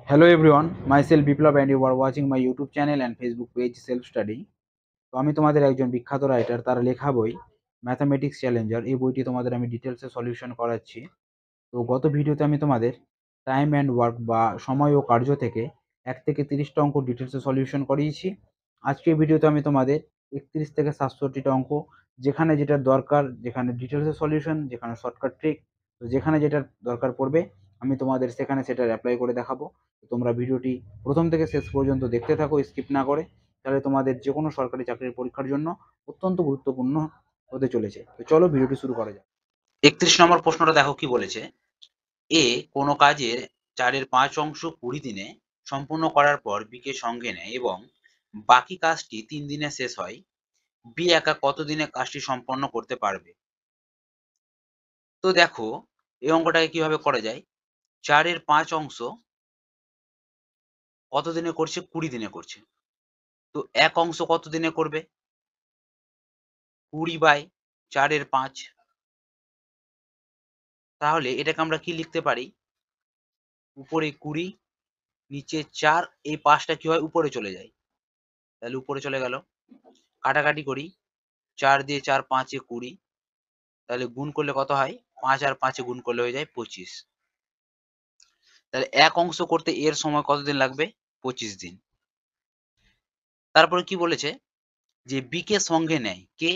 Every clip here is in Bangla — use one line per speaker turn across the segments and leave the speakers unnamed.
Hello everyone, myself Biplab and you are watching my YouTube channel and Facebook page Self Study। তো আমি তোমাদের একজন বিখ্যাত রাইটার, তার লেখা বই ম্যাথামেটিক্স চ্যালেঞ্জার, এই বইটি তোমাদের আমি ডিটেলসে সলিউশন করাচ্ছি। তো গত ভিডিওতে আমি তোমাদের টাইম অ্যান্ড ওয়ার্ক বা সময় ও কার্য থেকে 1 থেকে 30টা অঙ্ক ডিটেলসে সলিউশন করিয়েছি। আজকের ভিডিওতে আমি তোমাদের 31 থেকে 67টা অঙ্ক, যেখানে যেটার দরকার, যেখানে ডিটেলসে সলিউশন, যেখানে শর্টকাট ট্রিক, তো যেখানে যেটার দরকার পড়বে আমি তোমাদের সেখানে সেটা অ্যাপ্লাই করে দেখাবো। তো তোমরা ভিডিওটি প্রথম থেকে শেষ পর্যন্ত দেখতে থাকো স্কিপ না করে, তাহলে তোমাদের যে কোনো সরকারি চাকরির পরীক্ষার জন্য অত্যন্ত গুরুত্বপূর্ণ হতে চলেছে। তো চলো ভিডিওটি শুরু করা যাক।
31 নম্বর প্রশ্নটা দেখো কি বলেছে। এ কোনো কাজের 4/5 অংশ 20 দিনে সম্পূর্ণ করার পর বি কে সঙ্গে নেয় এবং বাকি কাজটি 3 দিনে শেষ হয়। বি একা কত দিনে কাজটি সম্পন্ন করতে পারবে? তো দেখো এই অঙ্কটাকে কিভাবে করা যায়। 4/5 অংশ কত দিনে করছে? 20 দিনে করছে। তো এক অংশ কত দিনে করবে? 20/4/5। তাহলে এটাকে আমরা কি লিখতে পারি? উপরে 20, নিচে 4, এই 5টা কি হয়? উপরে চলে যায়। তাহলে উপরে চলে গেল। কাটাকাটি করি, 4 দিয়ে 4 5 এ 20, তাহলে গুণ করলে কত হয়? 5 আর 5 এ গুণ করলে হয়ে যায় 25। তাহলে এক অংশ করতে এর সময় কতদিন লাগবে? 25 দিন। তারপরে কি বলেছে যে বি কে সঙ্গে নেয় কে?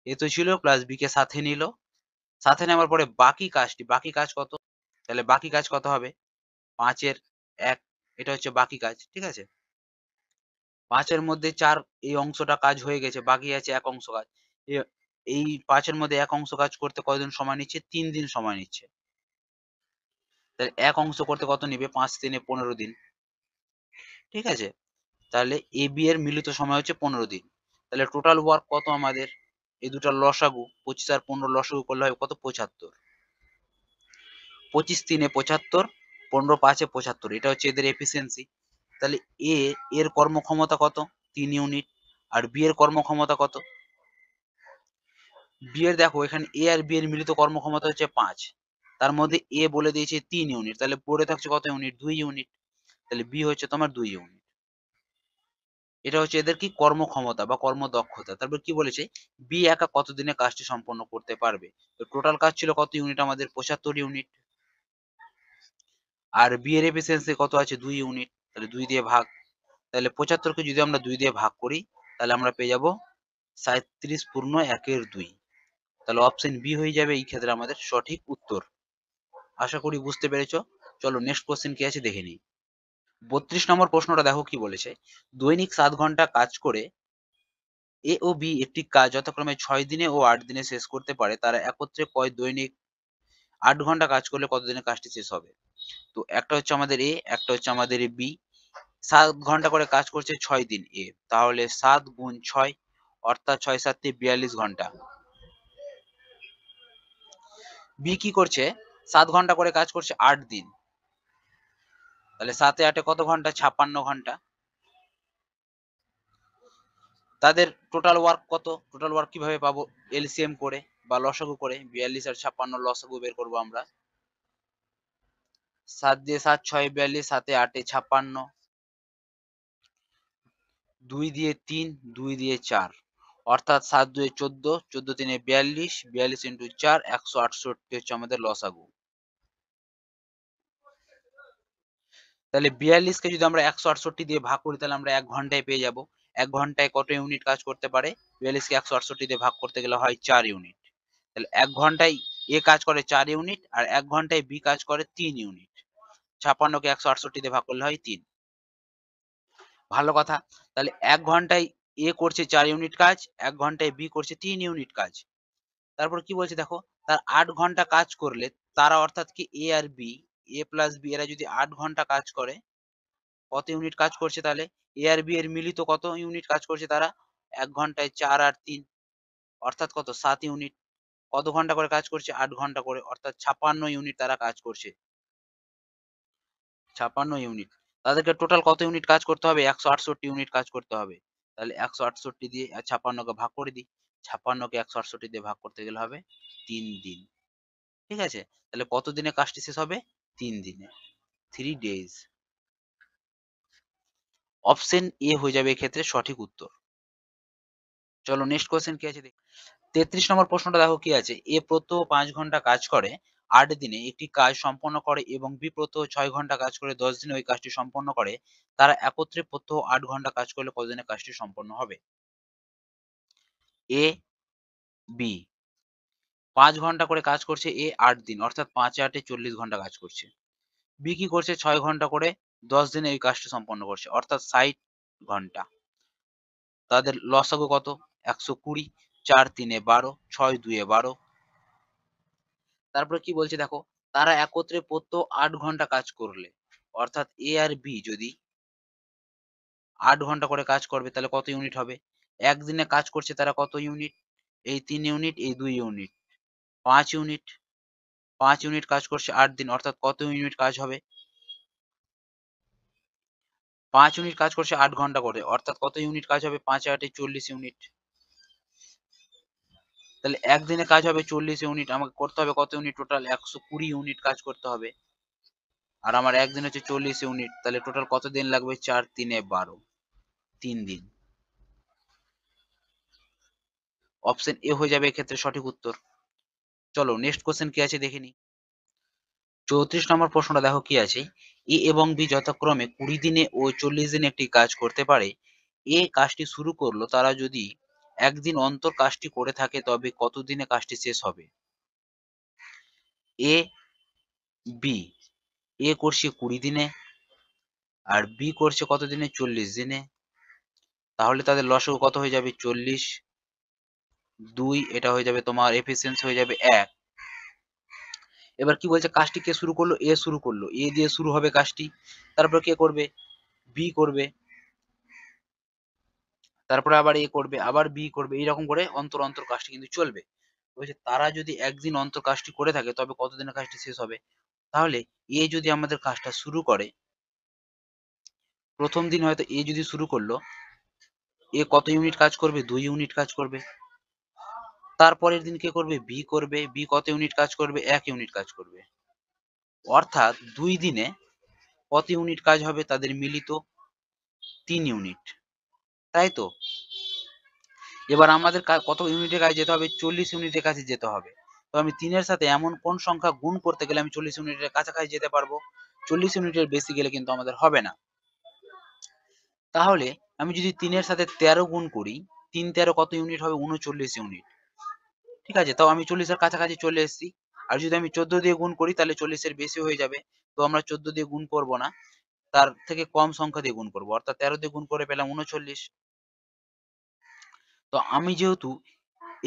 এ তো ছিল প্লাস বি কে সাথে নিল। সাথে নেওয়ার পরে বাকি কাজটি, বাকি কাজ কত? তাহলে বাকি কাজ কত হবে? 5 এর 1, এটা হচ্ছে বাকি কাজ, ঠিক আছে? 5 এর মধ্যে 4, এই অংশটা কাজ হয়ে গেছে, বাকি আছে এক অংশ কাজ। এই 5 এর মধ্যে এক অংশ কাজ করতে কতদিন সময় নিচ্ছে? 3 দিন সময় নিচ্ছে। তাহলে এক অংশ করতে কত নিবে? 5 3 এ 15 দিন, ঠিক আছে? তাহলে এ বি এর মিলিত সময় হচ্ছে 15 দিন। তাহলে টোটাল ওয়ার্ক কত আমাদের? এই দুটার লসাগু 25 আর 15 লসাগু করলে হবে কত? 75। 25 3 এ 75, 15 5 এ 75, এটা হচ্ছে এদের এফিসিয়েন্সি। তাহলে এ এর কর্মক্ষমতা কত? 3 ইউনিট। আর বি এর কর্মক্ষমতা কত? বি এর দেখো এখানে এ আর বি এর মিলিত কর্মক্ষমতা হচ্ছে 5, তার মধ্যে এ বলে দিয়েছে 3 ইউনিট, তাহলে পড়ে থাকছে কত ইউনিট? 2 ইউনিট। তাহলে বি হচ্ছে তোমার 2 ইউনিট। এটা হচ্ছে এদের কি? কর্মক্ষমতা বা কর্মদক্ষতা। তারপর কি বলেছে? বি একা কতদিনে কাজটি সম্পন্ন করতে পারবে? তো টোটাল কাজ ছিল কত ইউনিট আমাদের? 75 ইউনিট। আর বি এর এফিসিয়েন্সি কত আছে? 2 ইউনিট। তাহলে 2 দিয়ে ভাগ। তাহলে 75 কে যদি আমরা 2 দিয়ে ভাগ করি, তাহলে আমরা পেয়ে যাব 37 পূর্ণ 1 এর 2। তাহলে অপশন বি হয়ে যাবে এই ক্ষেত্রে আমাদের সঠিক উত্তর। আশা করি বুঝতে পেরেছো। চলো নেক্সট কোশ্চেন কি আছে দেখে নিই। 32 নম্বর প্রশ্নটা দেখো কি বলেছে। দৈনিক 7 ঘন্টা কাজ করে এ ও বি একটি কাজ যথাক্রমে 6 দিনে ও 8 দিনে শেষ করতে পারে, তারা একত্রে দৈনিক 8 ঘন্টা কাজ করলে কতদিনে কাজটি শেষ হবে? তো একটা হচ্ছে আমাদের এ, একটা হচ্ছে আমাদের বি। 7 ঘন্টা করে কাজ করছে 6 দিন এ, তাহলে 7 গুণ 6, অর্থাৎ 6 7 42 ঘন্টা। বি কি করছে? 7 ঘন্টা করে কাজ করছে 8 দিন, তাহলে 7 এ 8 এ কত ঘন্টা? 56 ঘন্টা। তাদের টোটাল ওয়ার্ক কত? টোটাল ওয়ার্ক কিভাবে পাবো? এলসিএম করে বা লসাগু করে। 42 আর 56 লসাগু বের করবো আমরা। 7 দিয়ে 7 6 42, 7 এ 8 এ 56, 2 দিয়ে 3, 2 দিয়ে 4, অর্থাৎ 7 2 এ 14, 14 3 এ 42, 42 ইন্টু 4, 168 হচ্ছে আমাদের লসাগু। তাহলে 42 কে যদি আমরা 168 দিয়ে ভাগ করি, তাহলে আমরা 1 ঘন্টায় পেয়ে যাব। 1 ঘন্টায় কত ইউনিট কাজ করতে পারে? 42 কে 168 দিয়ে ভাগ করতে গেলে হয় 4 ইউনিট। তাহলে 1 ঘন্টায় এ কাজ করে 4 ইউনিট আর 1 ঘন্টায় বি কাজ করে 3 ইউনিট। 56 কে 168 দিয়ে ভাগ করলে হয় 3। ভালো কথা। তাহলে 1 ঘন্টায় এ করছে 4 ইউনিট কাজ, 1 ঘন্টায় বি করছে 3 ইউনিট কাজ। তারপর কি বলছে দেখো, তার 8 ঘন্টা কাজ করলে তারা, অর্থাৎ কি এ আর বি, এ প্লাস বি, এরা যদি 8 ঘন্টা কাজ করে কত ইউনিট কাজ করছে? তাহলে এ আর বি এর মিলিত কত ইউনিট কাজ করছে তারা? 1 ঘন্টায় 4 আর 3, অর্থাৎ কত? 7 ইউনিট। কত ঘন্টা করে কাজ করছে? 8 ঘন্টা করে, অর্থাৎ 56 ইউনিট তারা কাজ করছে। 56 ইউনিট। তাদেরকে টোটাল কত ইউনিট কাজ করতে হবে? 168 ইউনিট কাজ করতে হবে। তাহলে 168 দিয়ে 56 কে ভাগ করে দিই। 56 কে 168 দিয়ে ভাগ করতে গেলে হবে 3 দিন। ঠিক আছে? তাহলে কত দিনে কাজটি শেষ হবে? 3 দিনে। 3 days। অপশন এ হয়ে যাবে এক্ষেত্রে সঠিক উত্তর। চলো নেক্সট কোয়েশ্চেন কি আছে দেখি। 33 নম্বর প্রশ্নটা দেখো কি আছে। এ প্রত্যহ 5 ঘন্টা কাজ করে 8 দিনে একটি কাজ সম্পন্ন করে এবং বি প্রত্যহ 6 ঘন্টা কাজ করে 10 দিনে ওই কাজটি সম্পন্ন করে। তারা একত্রে প্রত্যহ 8 ঘন্টা কাজ করলে কতদিনে কাজটি সম্পন্ন হবে? এ, বি। 5 ঘন্টা করে কাজ করছে এ 8 দিন, অর্থাৎ 5 এ 8 এ 40 ঘন্টা কাজ করছে। বি কি করছে 6 ঘন্টা করে 10 দিনে এই কাজটি সম্পন্ন করছে, অর্থাৎ 60 ঘন্টা। তাদের লসাগু কত? 120, 4 3 এ 12, 6 2 এ 12। তারপরে কি বলছে দেখো, তারা একত্রে প্রত্যহ 8 ঘন্টা কাজ করলে, অর্থাৎ এ আর বি যদি 8 ঘন্টা করে কাজ করবে তাহলে কত ইউনিট হবে? একদিনে কাজ করছে তারা কত ইউনিট? এই 3 ইউনিট, এই 2 ইউনিট, 5 ইউনিট। 5 ইউনিট কাজ করছে 8 দিন, অর্থাৎ কত ইউনিট কাজ হবে? 5 ইউনিট কাজ করছে 8 ঘন্টা করে, অর্থাৎ কত ইউনিট কাজ হবে? 5 এ 8 এ 40 ইউনিট। তাহলে একদিনে কাজ হবে 40 ইউনিট, আমাকে করতে হবে কত ইউনিট? টোটাল 120 ইউনিট কাজ করতে হবে। আর আমার একদিন হচ্ছে 40 ইউনিট, তাহলে টোটাল কত দিন লাগবে? 4 3 এ 12, 3 দিন। অপশন এ হয়ে যাবে এক্ষেত্রে সঠিক উত্তর। চলো নেক্সট কোশ্চেন কি আছে দেখে নিই। 34 নম্বর প্রশ্নটা দেখো কি আছে। এ এবং বি যথাক্রমে 20 দিনে ও 40 দিনে একটি কাজ করতে পারে। এ কাজটি শুরু করলো, তারা যদি একদিন অন্তর কাজটি করে থাকে তবে কত দিনে কাজটি শেষ হবে? এ, বি। এ করছে 20 দিনে আর বি করছে কত দিনে? 40 দিনে। তাহলে তাদের লসাগু কত হয়ে যাবে? 40, 2, এটা হয়ে যাবে তোমার এফিসিয়েন্সি হয়ে যাবে 1। এবার কি বলছে, কাজটি কে শুরু করলো? এ শুরু করলো, এ দিয়ে শুরু হবে কাজটি। তারপর কে করবে? বি করবে। তারপরে আবার এ করবে, আবার বি করবে, এইরকম করে অন্তর অন্তর কাজটি কিন্তু চলবে। বলছে তারা যদি একদিন অন্তর কাজটি করে থাকে তবে কতদিনে কাজটি শেষ হবে? তাহলে এ যদি আমাদের কাজটা শুরু করে, প্রথম দিন হয়তো এ যদি শুরু করলো, এ কত ইউনিট কাজ করবে? 2 ইউনিট কাজ করবে। তারপরের দিন কে করবে? বি করবে। বি কত ইউনিট কাজ করবে? 1 ইউনিট কাজ করবে। অর্থাৎ 2 দিনে কত ইউনিট কাজ হবে তাদের মিলিত? 3 ইউনিট, তাই তো? এবার আমাদের কত ইউনিটের কাজে যেতে হবে? 40 ইউনিটের কাছে যেতে হবে। তো আমি 3 এর সাথে এমন কোন সংখ্যা গুণ করতে গেলে আমি 40 ইউনিটের কাছাকাছি যেতে পারবো? 40 ইউনিটের বেশি গেলে কিন্তু আমাদের হবে না। তাহলে আমি যদি 3 এর সাথে 13 গুণ করি, 3 13 কত ইউনিট হবে? 39 ইউনিট। ঠিক আছে, তাও আমি 40 এর কাছাকাছি চলে এসেছি। আর যদি আমি 14 দিয়ে গুণ করি তাহলে 40 এর বেশি হয়ে যাবে। তো আমরা 14 দিয়ে গুণ করব না, তার থেকে কম সংখ্যা দিয়ে গুণ করব, অর্থাৎ 13 দিয়ে গুণ করে পেলাম 39। তো আমি যেহেতু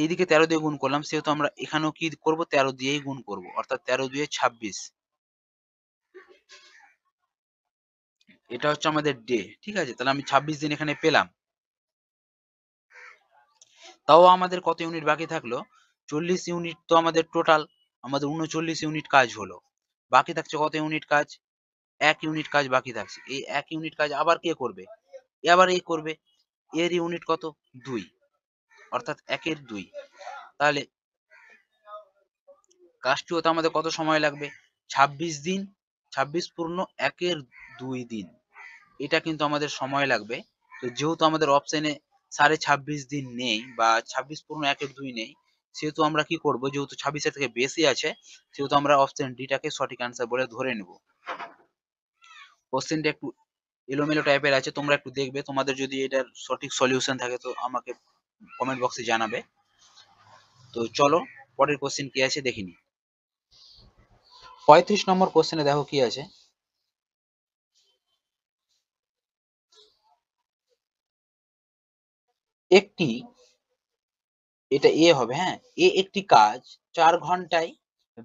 এইদিকে 13 দিয়ে গুণ করলাম, সেহেতু আমরা এখানেও কি করব? 13 দিয়েই গুণ করব, অর্থাৎ 13 দুয়ে 26। এটা হচ্ছে আমাদের ডে। ঠিক আছে, তাহলে আমি 26 দিন এখানে পেলাম। তাও আমাদের কত ইউনিট বাকি থাকলো? 40 ইউনিট তো আমাদের টোটাল, আমাদের 39 ইউনিট কাজ হলো। বাকি থাকছে কত ইউনিট কাজ? 1 ইউনিট কাজ বাকি থাকছে। এই 1 ইউনিট কাজ আবার কে করবে? আবার এই করবে। এর ইউনিট কত? 2, অর্থাৎ 1 এর 2। তাহলে কাজটি হতে আমাদের কত সময় লাগবে? 26 দিন। 26 পূর্ণ 1 এর 2 দিন। এটা কিন্তু আমাদের সময় লাগবে। তো যেহেতু আমাদের অপশনে 26.5 দিন নেই বা 26 পূর্ণ 1 এর 2 নেই, সেহেতু আমরা কি করব? যেহেতু 26 এর থেকে বেশি আছে, সেহেতু আমরা অপশন ডি টাকে সঠিক অ্যান্সার বলে ধরে নেব। কোশ্চেনটা একটু এলোমেলো টাইপের আছে, তোমরা একটু দেখবে। তোমাদের যদি এটার সঠিক সলিউশন থাকে তো আমাকে কমেন্ট বক্সে জানাবে। তো চলো পরের কোশ্চেন কি আছে দেখে নিই। 35 নম্বর কোশ্চেনে দেখো কি আছে। একটি, এটা এ হবে, হ্যাঁ। এ একটি কাজ 4 ঘন্টায়,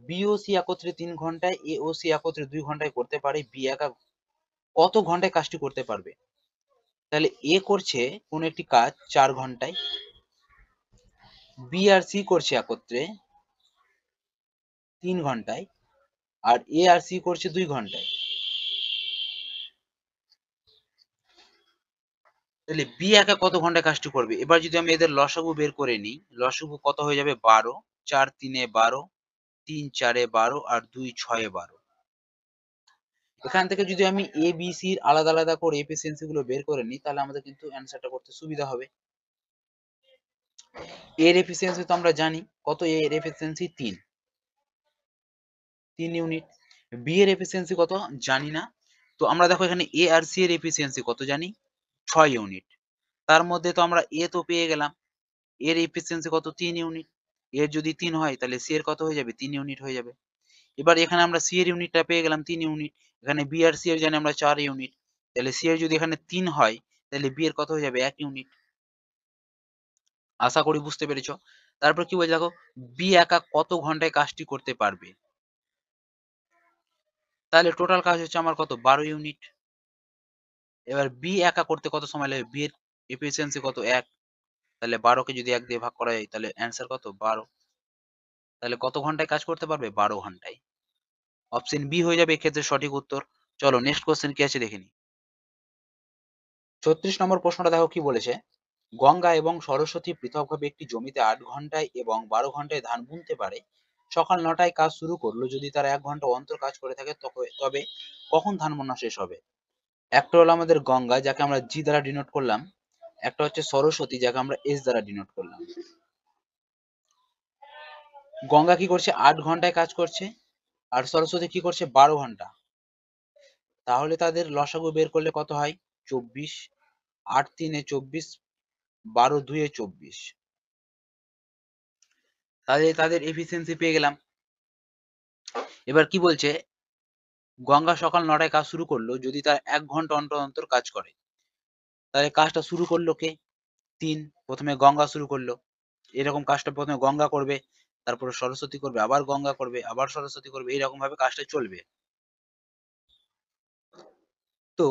বি ও সি একত্রে 3 ঘন্টায়, এ ও সি একত্রে 2 ঘন্টায় করতে পারে, বি একা কত ঘন্টায় কাজটি করতে পারবে? তাহলে এ করছে কোন একটি কাজ 4 ঘন্টায়, বি আর সি করছে একত্রে 3 ঘন্টায়, আর এ আর সি করছে 2 ঘন্টায়। তাহলে বি একা কত ঘন্টায় কাজটি করবে? এবার যদি আমি এদের লসাগু বের করে নিই, লসাগু কত হয়ে যাবে? 12, 4 3 এ 12, 3 4 এ 12 আর 2 6 এ 12। এখান থেকে যদি আমি এ বি সি আলাদা আলাদা করে এফিসিয়েন্সি গুলো বের করে নিই, তাহলে আমাদের কিন্তু অ্যান্সারটা করতে সুবিধা হবে। এর এফিসিয়েন্সি তো আমরা জানি কত, এর এফিসিয়েন্সি 3 ইউনিট। বি এর এফিসিয়েন্সি কত জানি না, তো আমরা দেখো এখানে এ আর সি এর এফিসিয়েন্সি কত জানি, 6 ইউনিট। তার মধ্যে তো আমরা এ তো পেয়ে গেলাম, এর এফিসিয়েন্সি কত 3 ইউনিট। এর যদি 3 হয় তাহলে সি এর কত হয়ে যাবে, 3 ইউনিট হয়ে যাবে। এবার এখানে আমরা সি এর ইউনিটটা পেয়ে গেলাম 3 ইউনিট, এখানে বি আর সি এর জানি আমরা 4 ইউনিট, তাহলে সি এর যদি এখানে 3 হয় তাহলে বি এর কত হয়ে যাবে, 1 ইউনিট। আশা করি বুঝতে পেরেছো। তারপর কি বলছে দেখো, বি একা কত ঘন্টায় কাজটি করতে পারবে, তাহলে টোটাল কাজ হচ্ছে আমার কত, 12 ইউনিট। এবার বি একা করতে কত সময় লাগবে, বি এর এফিসিয়েন্সি কত, 1, তাহলে 12 কে যদি 1 দিয়ে ভাগ করা যায় তাহলে অ্যান্সার কত, 12। তাহলে কত ঘন্টায় কাজ করতে পারবে, 12 ঘন্টায়। অপশন বি হয়ে যাবে এক্ষেত্রে সঠিক উত্তর। চলো নেক্সট কোশ্চেন কি আছে দেখে নিই। 36 নম্বর প্রশ্নটা দেখো কি বলেছে, গঙ্গা এবং সরস্বতী পৃথকভাবে একটি জমিতে 8 ঘন্টায় এবং 12 ঘন্টায় ধান বুনতে পারে। সকাল 9টায় কাজ শুরু করলো, যদি তারা 1 ঘন্টা অন্তর কাজ করে থাকে তবে কখন ধান বোনা শেষ হবে। একটা হলো আমাদের গঙ্গা, যাকে আমরা জি দ্বারা ডিনোট করলাম, একটা হচ্ছে সরস্বতী, যাকে আমরা এস দ্বারা ডিনোট করলাম। গঙ্গা কি করছে, 8 ঘন্টায় কাজ করছে, আর সরস্বতী কি করছে, 12 ঘন্টা। তাহলে তাদের লসাগু বের করলে কত হয়, 24। 8 3 এ 24, 12 2 এ 24। তাহলে তাদের এফিসিয়েন্সি পেয়ে গেলাম। এবার কি বলছে, গঙ্গা সকাল 9টায় কাজ শুরু করলো, যদি তার 1 ঘন্টা অন্তর অন্তর কাজ করে, তাহলে কাজটা শুরু করলো কে, 3। প্রথমে গঙ্গা শুরু করলো, এরকম কাজটা প্রথমে গঙ্গা করবে, তারপরে সরস্বতী করবে, আবার গঙ্গা করবে, আবার সরস্বতী করবে, এইরকম ভাবে কাজটা চলবে। তো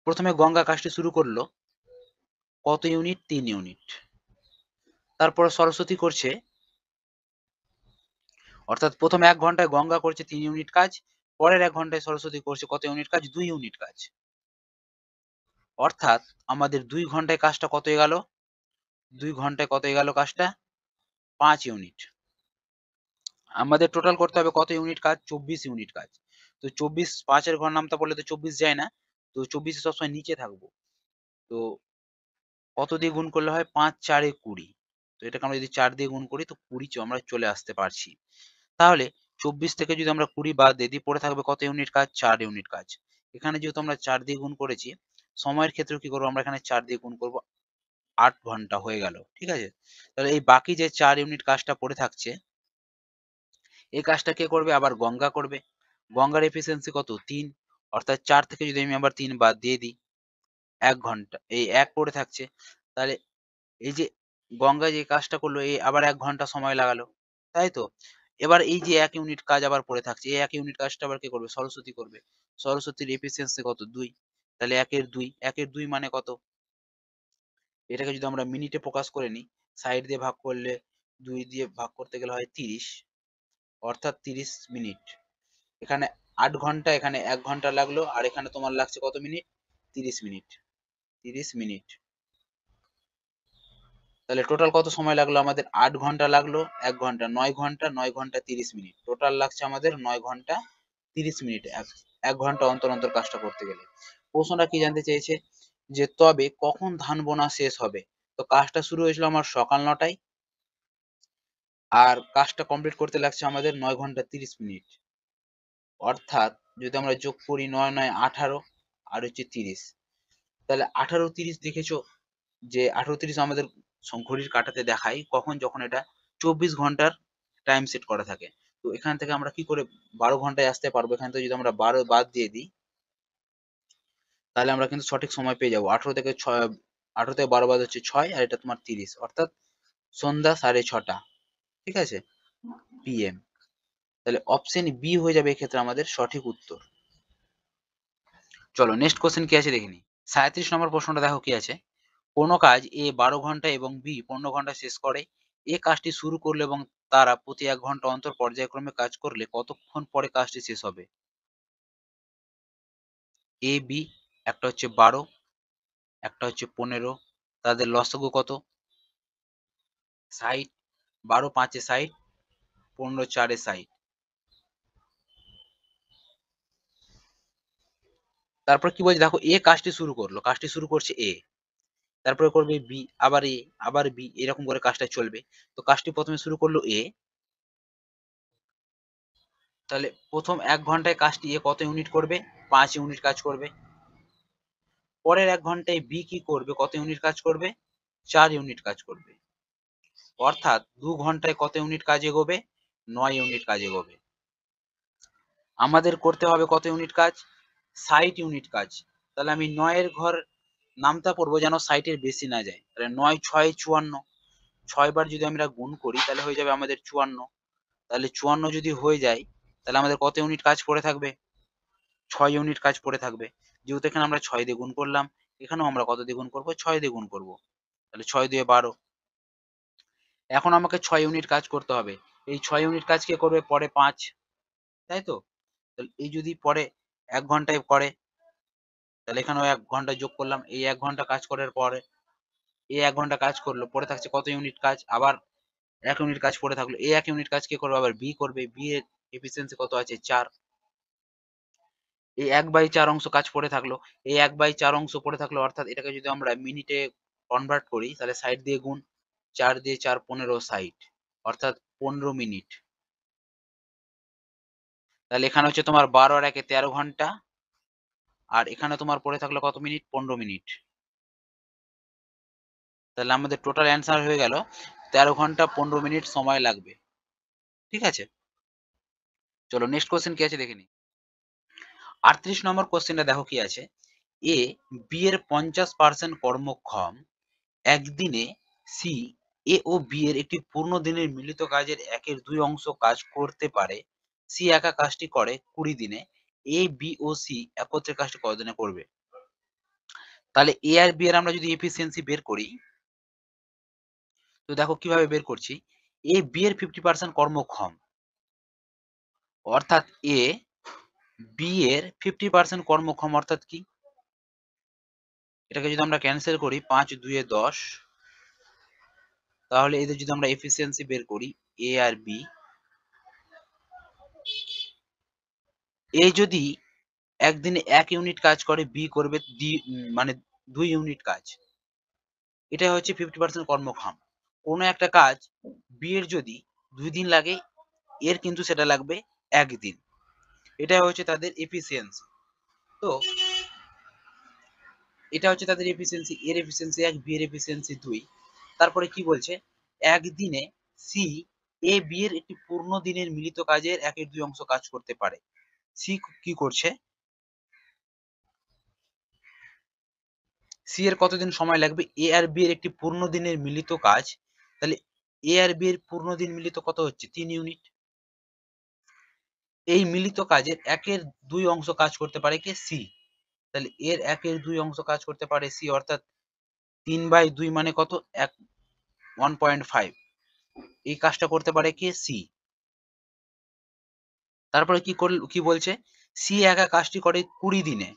প্রথমে গঙ্গা কাজটি শুরু করলো, কত ইউনিট, 3 ইউনিট। তারপর সরস্বতী করছে, অর্থাৎ প্রথম 1 ঘন্টায় গঙ্গা করছে 3 ইউনিট কাজ, পরের 1 ঘন্টায় সরস্বতী করছে কত ইউনিট কাজ, 2 ইউনিট কাজ। অর্থাৎ আমাদের 2 ঘন্টায় কাজটা কত হয়ে গেল, 2 ঘন্টায় কত হয়ে গেল কাজটা, 5 ইউনিট। আমাদের টোটাল করতে হবে কত ইউনিট কাজ, 24 ইউনিট কাজ। তো 24, 5 এর ঘর নামতা পড়লে তো 24 যায় না, তো 24 সবসময় নিচে থাকবো। তো কত দিয়ে গুণ করলে হয়, 5 4 এ 20। তো এটাকে আমরা যদি 4 দিয়ে গুণ করি তো 20 আমরা চলে আসতে পারছি। তাহলে 24 থেকে যদি আমরা 20 বাদ দিয়ে দিই, পড়ে থাকবে কত ইউনিট কাজ, 4 ইউনিট কাজ। এখানে যেহেতু আমরা 4 দিয়ে গুণ করেছি, সময়ের ক্ষেত্রেও কি করবো, আমরা এখানে 4 দিয়ে গুণ করবো, 8 ঘন্টা হয়ে গেল, ঠিক আছে। তাহলে এই বাকি যে 4 ইউনিট কাজটা পড়ে থাকছে, এই কাজটা কে করবে, আবার গঙ্গা করবে। গঙ্গার এফিসিয়েন্সি কত, 3। অর্থাৎ 4 থেকে যদি আমি আবার 3 বাদ দিয়ে দিই, 1 ঘন্টা, এই 1 পড়ে থাকছে। তাহলে এই যে গঙ্গা যে কাজটা করলো, এই আবার 1 ঘন্টা সময় লাগালো, তাই তো। এবার এই যে 1 ইউনিট কাজ আবার পড়ে থাকছে, এই 1 ইউনিট কাজটা আবার কে করবে, সরস্বতী করবে। সরস্বতীর এফিসিয়েন্সি কত, 2। তাহলে 1 এর 2, 1 এর 2 মানে কত, এটাকে যদি আমরা মিনিটে প্রকাশ করে নিই, সাইড দিয়ে ভাগ করলে, 2 দিয়ে ভাগ করতে গেলে হয় 30, অর্থাৎ 30 মিনিট। এখানে 8 ঘন্টা, এখানে 1 ঘন্টা লাগলো, আর এখানে তোমার লাগছে কত মিনিট, 30 মিনিট। 30 মিনিট। তাহলে টোটাল কত সময় লাগলো আমাদের, 8 ঘন্টা লাগলো, 1 ঘন্টা, 9 ঘন্টা, 9 ঘন্টা 30 মিনিট। টোটাল লাগছে আমাদের 9 ঘন্টা 30 মিনিট, 1 ঘন্টা অন্তর অন্তর কাজটা করতে গেলে। প্রশ্নটা কি জানতে চেয়েছে, যে তবে কখন ধান বোনা শেষ হবে। তো কাজটা শুরু হয়েছিল আমার সকাল 9টায়, আর কাজটা কমপ্লিট করতে লাগছে আমাদের 9 ঘন্টা 30 মিনিট। অর্থাৎ যদি আমরা যোগ করি, 9 9 18, আর হচ্ছে 30, তাহলে 18 30 দেখেছো, যে 18 30 আমাদের ঘড়ির কাঁটাতে দেখায় কখন, যখন এটা 24 ঘন্টার টাইম সেট করা থাকে। তো এখান থেকে আমরা কি করে 12 ঘন্টায় আসতে পারবো, এখান থেকে যদি আমরা 12 বাদ দিয়ে দিই, তাহলে আমরা কিন্তু সঠিক সময় পেয়ে যাবো। 18 থেকে 6, 18 থেকে 12 বাদ হচ্ছে 6, আর এটা তোমার 30, অর্থাৎ সন্ধ্যা 6:30, ঠিক আছে, পিএম। তাহলে অপশন বি হয়ে যাবে এক্ষেত্রে আমাদের সঠিক উত্তর। চলো নেক্সট কোশ্চেন কি আছে দেখে নিই। 37 নম্বর প্রশ্নটা দেখো কি আছে, কোন কাজ এ 12 ঘন্টা এবং বি 15 ঘন্টা শেষ করে। এ কাজটি শুরু করলে এবং তারা প্রতি 1 ঘন্টা অন্তর পর্যায়ক্রমে কাজ করলে কতক্ষণ পরে কাজটি শেষ হবে। এ বি, একটা হচ্ছে 12, একটা হচ্ছে 15, তাদের লসাগু কত, 60। 12 5 এ 60, 15 4 এ 60। তারপর কি বলছে দেখো, এ কাজটি শুরু করলো, কাজটি শুরু করছে এ, তারপরে করবে বি, আবার এ, আবার বি, এরকম করে কাজটা চলবে। তো কাজটি প্রথমে শুরু করলো এ, তাহলে প্রথম 1 ঘন্টায় কাজটি এ কত ইউনিট করবে? 5 ইউনিট কাজ করবে। পরের 1 ঘন্টায় বি কি করবে? কত ইউনিট কাজ করবে? 4 ইউনিট কাজ করবে। অর্থাৎ 2 ঘন্টায় কত ইউনিট কাজ এগোবে? 9 ইউনিট কাজ এগোবে। আমাদের করতে হবে কত ইউনিট কাজ? 60 ইউনিট কাজ। তাহলে আমি 9 এর ঘর নামতা পড়বো যেন 60 এর বেশি না যায়। তাহলে 9 6 54, 6 বার যদি আমরা গুণ করি তাহলে হয়ে যাবে আমাদের 54। তাহলে 54 যদি হয়ে যায় তাহলে আমাদের কত ইউনিট কাজ পড়ে থাকবে? 6 ইউনিট কাজ পড়ে থাকবে। যেহেতু এখানে আমরা 6 দিয়ে গুণ করলাম, এখানেও আমরা কত দিয়ে গুণ করবো? 6 দিয়ে গুণ করবো। তাহলে 6 দুয়ে 12। এখন আমাকে 6 ইউনিট কাজ করতে হবে। এই 6 ইউনিট কাজ কে করবে? পরে 5, তাই তো? তাহলে এই যদি পরে 1 ঘন্টায় করে, তাহলে এখানেও 1 ঘন্টা যোগ করলাম। এই 1 ঘন্টা কাজ করার পরে এই 1 ঘন্টা কাজ করলো, পরে থাকছে কত ইউনিট কাজ? আবার 1 ইউনিট কাজ পড়ে থাকলো। এই 1 ইউনিট কাজ কে করবে? আবার বি করবে। বি এর এফিসিয়েন্সি কত আছে? 4। এই 1/4 অংশ কাজ পড়ে থাকলো। এই 1/4 অংশ পড়ে থাকলো, অর্থাৎ এটাকে যদি আমরা মিনিটে কনভার্ট করি তাহলে 60 দিয়ে গুণ, 4 দিয়ে 4 15, 60, অর্থাৎ 15 মিনিট। তাহলে এখানে হচ্ছে তোমার 12 আর 1 13 ঘন্টা, আর এখানে তোমার পড়ে থাকলো কত মিনিট? 15 মিনিট। তাহলে আমাদের টোটাল অ্যান্সার হয়ে গেল 13 ঘন্টা 15 মিনিট সময় লাগবে। ঠিক আছে, চলো নেক্সট কোশ্চেন কি আছে দেখে নিই। 38 নম্বর কোশ্চেনটা দেখো কি আছে। এ বি এর 50% কর্মক্ষম একদিনে সি এ ও বি এর একটি পূর্ণ দিনের মিলিত কাজের 1/2 অংশ কাজ করতে পারে। সি একা কাজটি করে 20 দিনে। এ বি ও সি একত্রে কাজটি কতদিনে করবে? তাহলে এ আর বি এর আমরা যদি এফিসিয়েন্সি বের করি, তো দেখো কিভাবে বের করছি। এ বি এর 50% কর্মক্ষম, অর্থাৎ এ বি এর 50% কর্মক্ষম, অর্থাৎ কি? এটাকে যদি আমরা ক্যান্সেল করি 5 2 এ 10, তাহলে এদের যদি আমরা এফিসিয়েন্সি বের করি এ আর বি, এ যদি একদিনে 1 ইউনিট কাজ করে, বি করবে মানে 2 ইউনিট কাজ। এটা হচ্ছে 50% কর্মক্ষম। কোন একটা কাজ বি এর যদি 2 দিন লাগে, এর কিন্তু সেটা লাগবে 1 দিন। এটা হচ্ছে তাদের এফিসিয়েন্সি। তো এটা হচ্ছে তাদের এফিসিয়েন্সি, এর এফিসিয়েন্সি 1, বি এর এফিসিয়েন্সি 2। তারপরে কি বলছে? একদিনে সি এ বি এর একটি পূর্ণ দিনের মিলিত কাজের 1/2 অংশ কাজ করতে পারে। সি কি করছে? সি এর কতদিন সময় লাগবে? এ আর বি এর একটি পূর্ণ দিনের মিলিত কাজ। তাহলে এ আর বি এর পূর্ণ দিন মিলিত কত হচ্ছে? 3 ইউনিট। এই মিলিত কাজের 1/2 অংশ কাজ করতে পারে কে? সি। তাহলে এর 1/2 অংশ কাজ করতে পারে সি, অর্থাৎ 3/2 মানে কত? 1.5। এই কাজটা করতে পারে কে? সি। তারপরে কি বলছে? সি একা কাজটি করে 20 দিনে।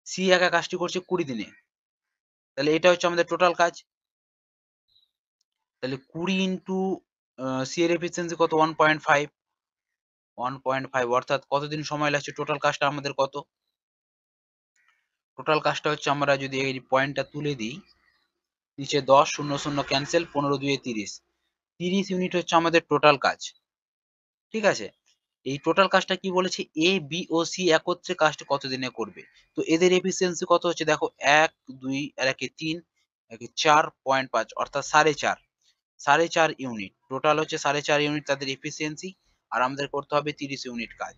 সি একা কাজটি করছে 20 দিনে। তাহলে এটা হচ্ছে আমাদের টোটাল কাজ। তাহলে 20 ইনটু সি এর এফিসিয়েন্সি কত? 1.5। 1.5 অর্থাৎ কতদিন সময় লাগছে? টোটাল কাজটা আমাদের কত? টোটাল কাজটা হচ্ছে, আমরা যদি এই পয়েন্টটা তুলে দিই, নিচে 10 0 0 ক্যান্সেল, 15 2 30। 30 ইউনিট হচ্ছে আমাদের টোটাল কাজ। ঠিক আছে, এই টোটাল কাজটা কি বলেছে? এ বি ও সি একত্রে কাজটা কত দিনে করবে। তো এদের এফিসিয়েন্সি কত হচ্ছে দেখো, 1 2 আর 1 3, 4.5, অর্থাৎ 4.5। 4.5 ইউনিট টোটাল হচ্ছে, 4.5 ইউনিট তাদের এফিসিয়েন্সি। আর আমাদের করতে হবে 30 ইউনিট কাজ।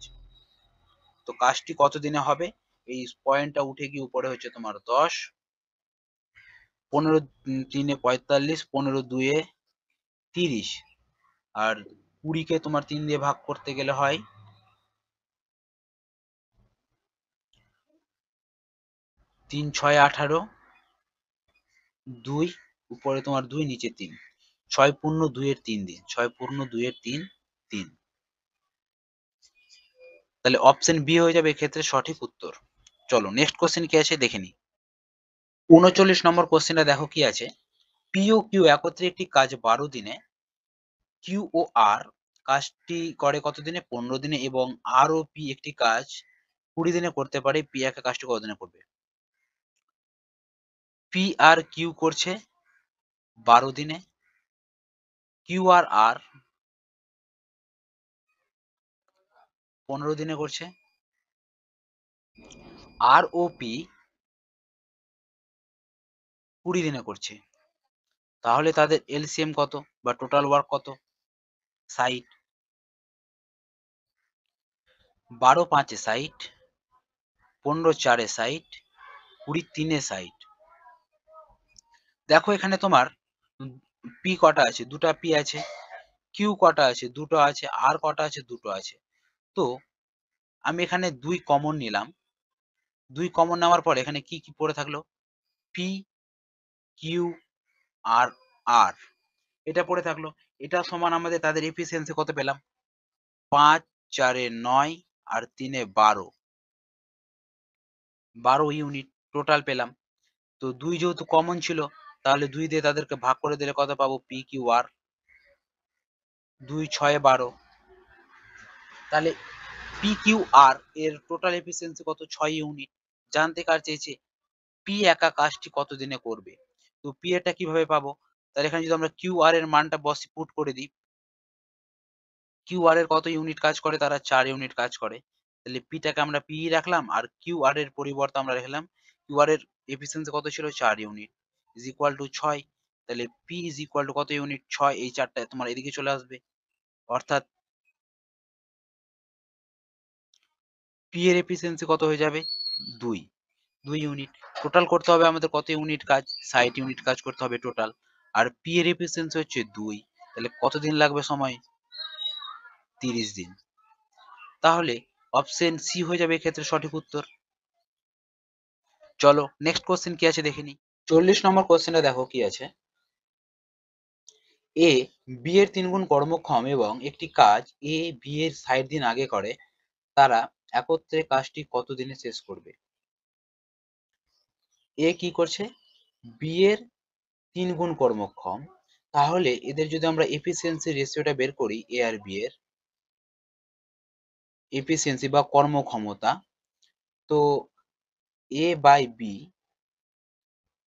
তো কাজটি কত দিনে হবে? এই পয়েন্টটা উঠে গিয়ে উপরে হচ্ছে তোমার 10, 15 3 এ 45, 15 2 এ 30, আর 20 কে তোমার 3 দিয়ে ভাগ করতে গেলে হয় 3 6 18, 2 উপরে তোমার 2 নিচে 3, 6 পূর্ণ 2 এর 3 দিন, 6 পূর্ণ 2 এর 3 3। তাহলে অপশন বি হয়ে যাবে এক্ষেত্রে সঠিক উত্তর। চলো নেক্সট কোশ্চেন কি আছে দেখে নিই। 39 নম্বর কোশ্চেনটা দেখো কি আছে। পি ও কিউ একত্রে একটি কাজ 12 দিনে, কিউ ও আর কাজটি করে কত দিনে? 15 দিনে, এবং আর ও পি একটি কাজ 20 দিনে করতে পারে, পি একা কাজটি কত দিনে করবে? পি আর কিউ করছে 12 দিনে, কিউ আর আর 15 দিনে করছে, আর ও পি 20 দিনে করছে। তাহলে তাদের এলসিএম কত বা টোটাল ওয়ার্ক কত? 60। 12 5 60, 15 4 60, 20 3 60। দেখো এখানে তোমার পি কটা আছে? দুটা পি আছে। কিউ কটা আছে? দুটো আছে। আর কটা আছে? দুটো আছে। তো আমি এখানে 2 কমন নিলাম। 2 কমন নেওয়ার পর এখানে কি কি পড়ে থাকলো? পি, কিউ, আর আর এটা পড়ে থাকলো। এটা সমান আমাদের তাদের এফিসিয়েন্সি কত পেলাম? 5 4 9 আর 3 12, 12 ইউনিট টোটাল পেলাম। তো 2 যেহেতু কমন ছিল, তাহলে 2 দিয়ে তাদেরকে ভাগ করে দিলে কত পাবো? P Q R. 2 6 12। তাহলে পি কিউ আর এর টোটাল এফিসিয়েন্সি কত? 6 ইউনিট। জানতে কার চেয়েছে? পি একা কাজটি কত দিনে করবে। তো পি এরটা কিভাবে পাবো? তাহলে এখানে যদি আমরা কিউ আর এর মানটা পুট করে দিই, কিউ আর এর কত ইউনিট কাজ করে? তারা 4 ইউনিট কাজ করে। তাহলে পিটাকে আমরা পি রাখলাম, আর কিউ আর এর পরিবর্তে আমরা রাখলাম কিউ আর এর এফিসিয়েন্সি কত ছিল? 4 ইউনিট ইজ ইকুয়াল টু 6। তাহলে পি ইজ ইকুয়াল টু কত ইউনিট? 6। এই 4টা তোমার এদিকে চলে আসবে, অর্থাৎ পি এর এফিসিয়েন্সি কত হয়ে যাবে? 2। 2 ইউনিট। টোটাল করতে হবে আমাদের কত ইউনিট কাজ? 60 ইউনিট কাজ করতে হবে টোটাল। আর পি এর এফিসিয়েন্সি হচ্ছে 2। তাহলে কতদিন লাগবে সময়? 30 দিন। তাহলে অপশন সি হয়ে যাবে এক্ষেত্রে সঠিক উত্তর। চলো নেক্সট কোশ্চেন কি আছে দেখে নিই। 40 নম্বর কোশ্চেনটা দেখো কি আছে। এ বি এর 3 গুণ কর্মক্ষম এবং একটি কাজ এ বি এর 60 দিন আগে করে, তারা একত্রে কাজটি কত দিনে শেষ করবে? এ কি করছে? বি এর 3 গুণ কর্মক্ষম। তাহলে এদের যদি আমরা এফিসিয়েন্সি রেশিওটা বের করি, এ আর বি এর এফিসিয়েন্সি বা কর্মক্ষমতা, তো এ বাই বি,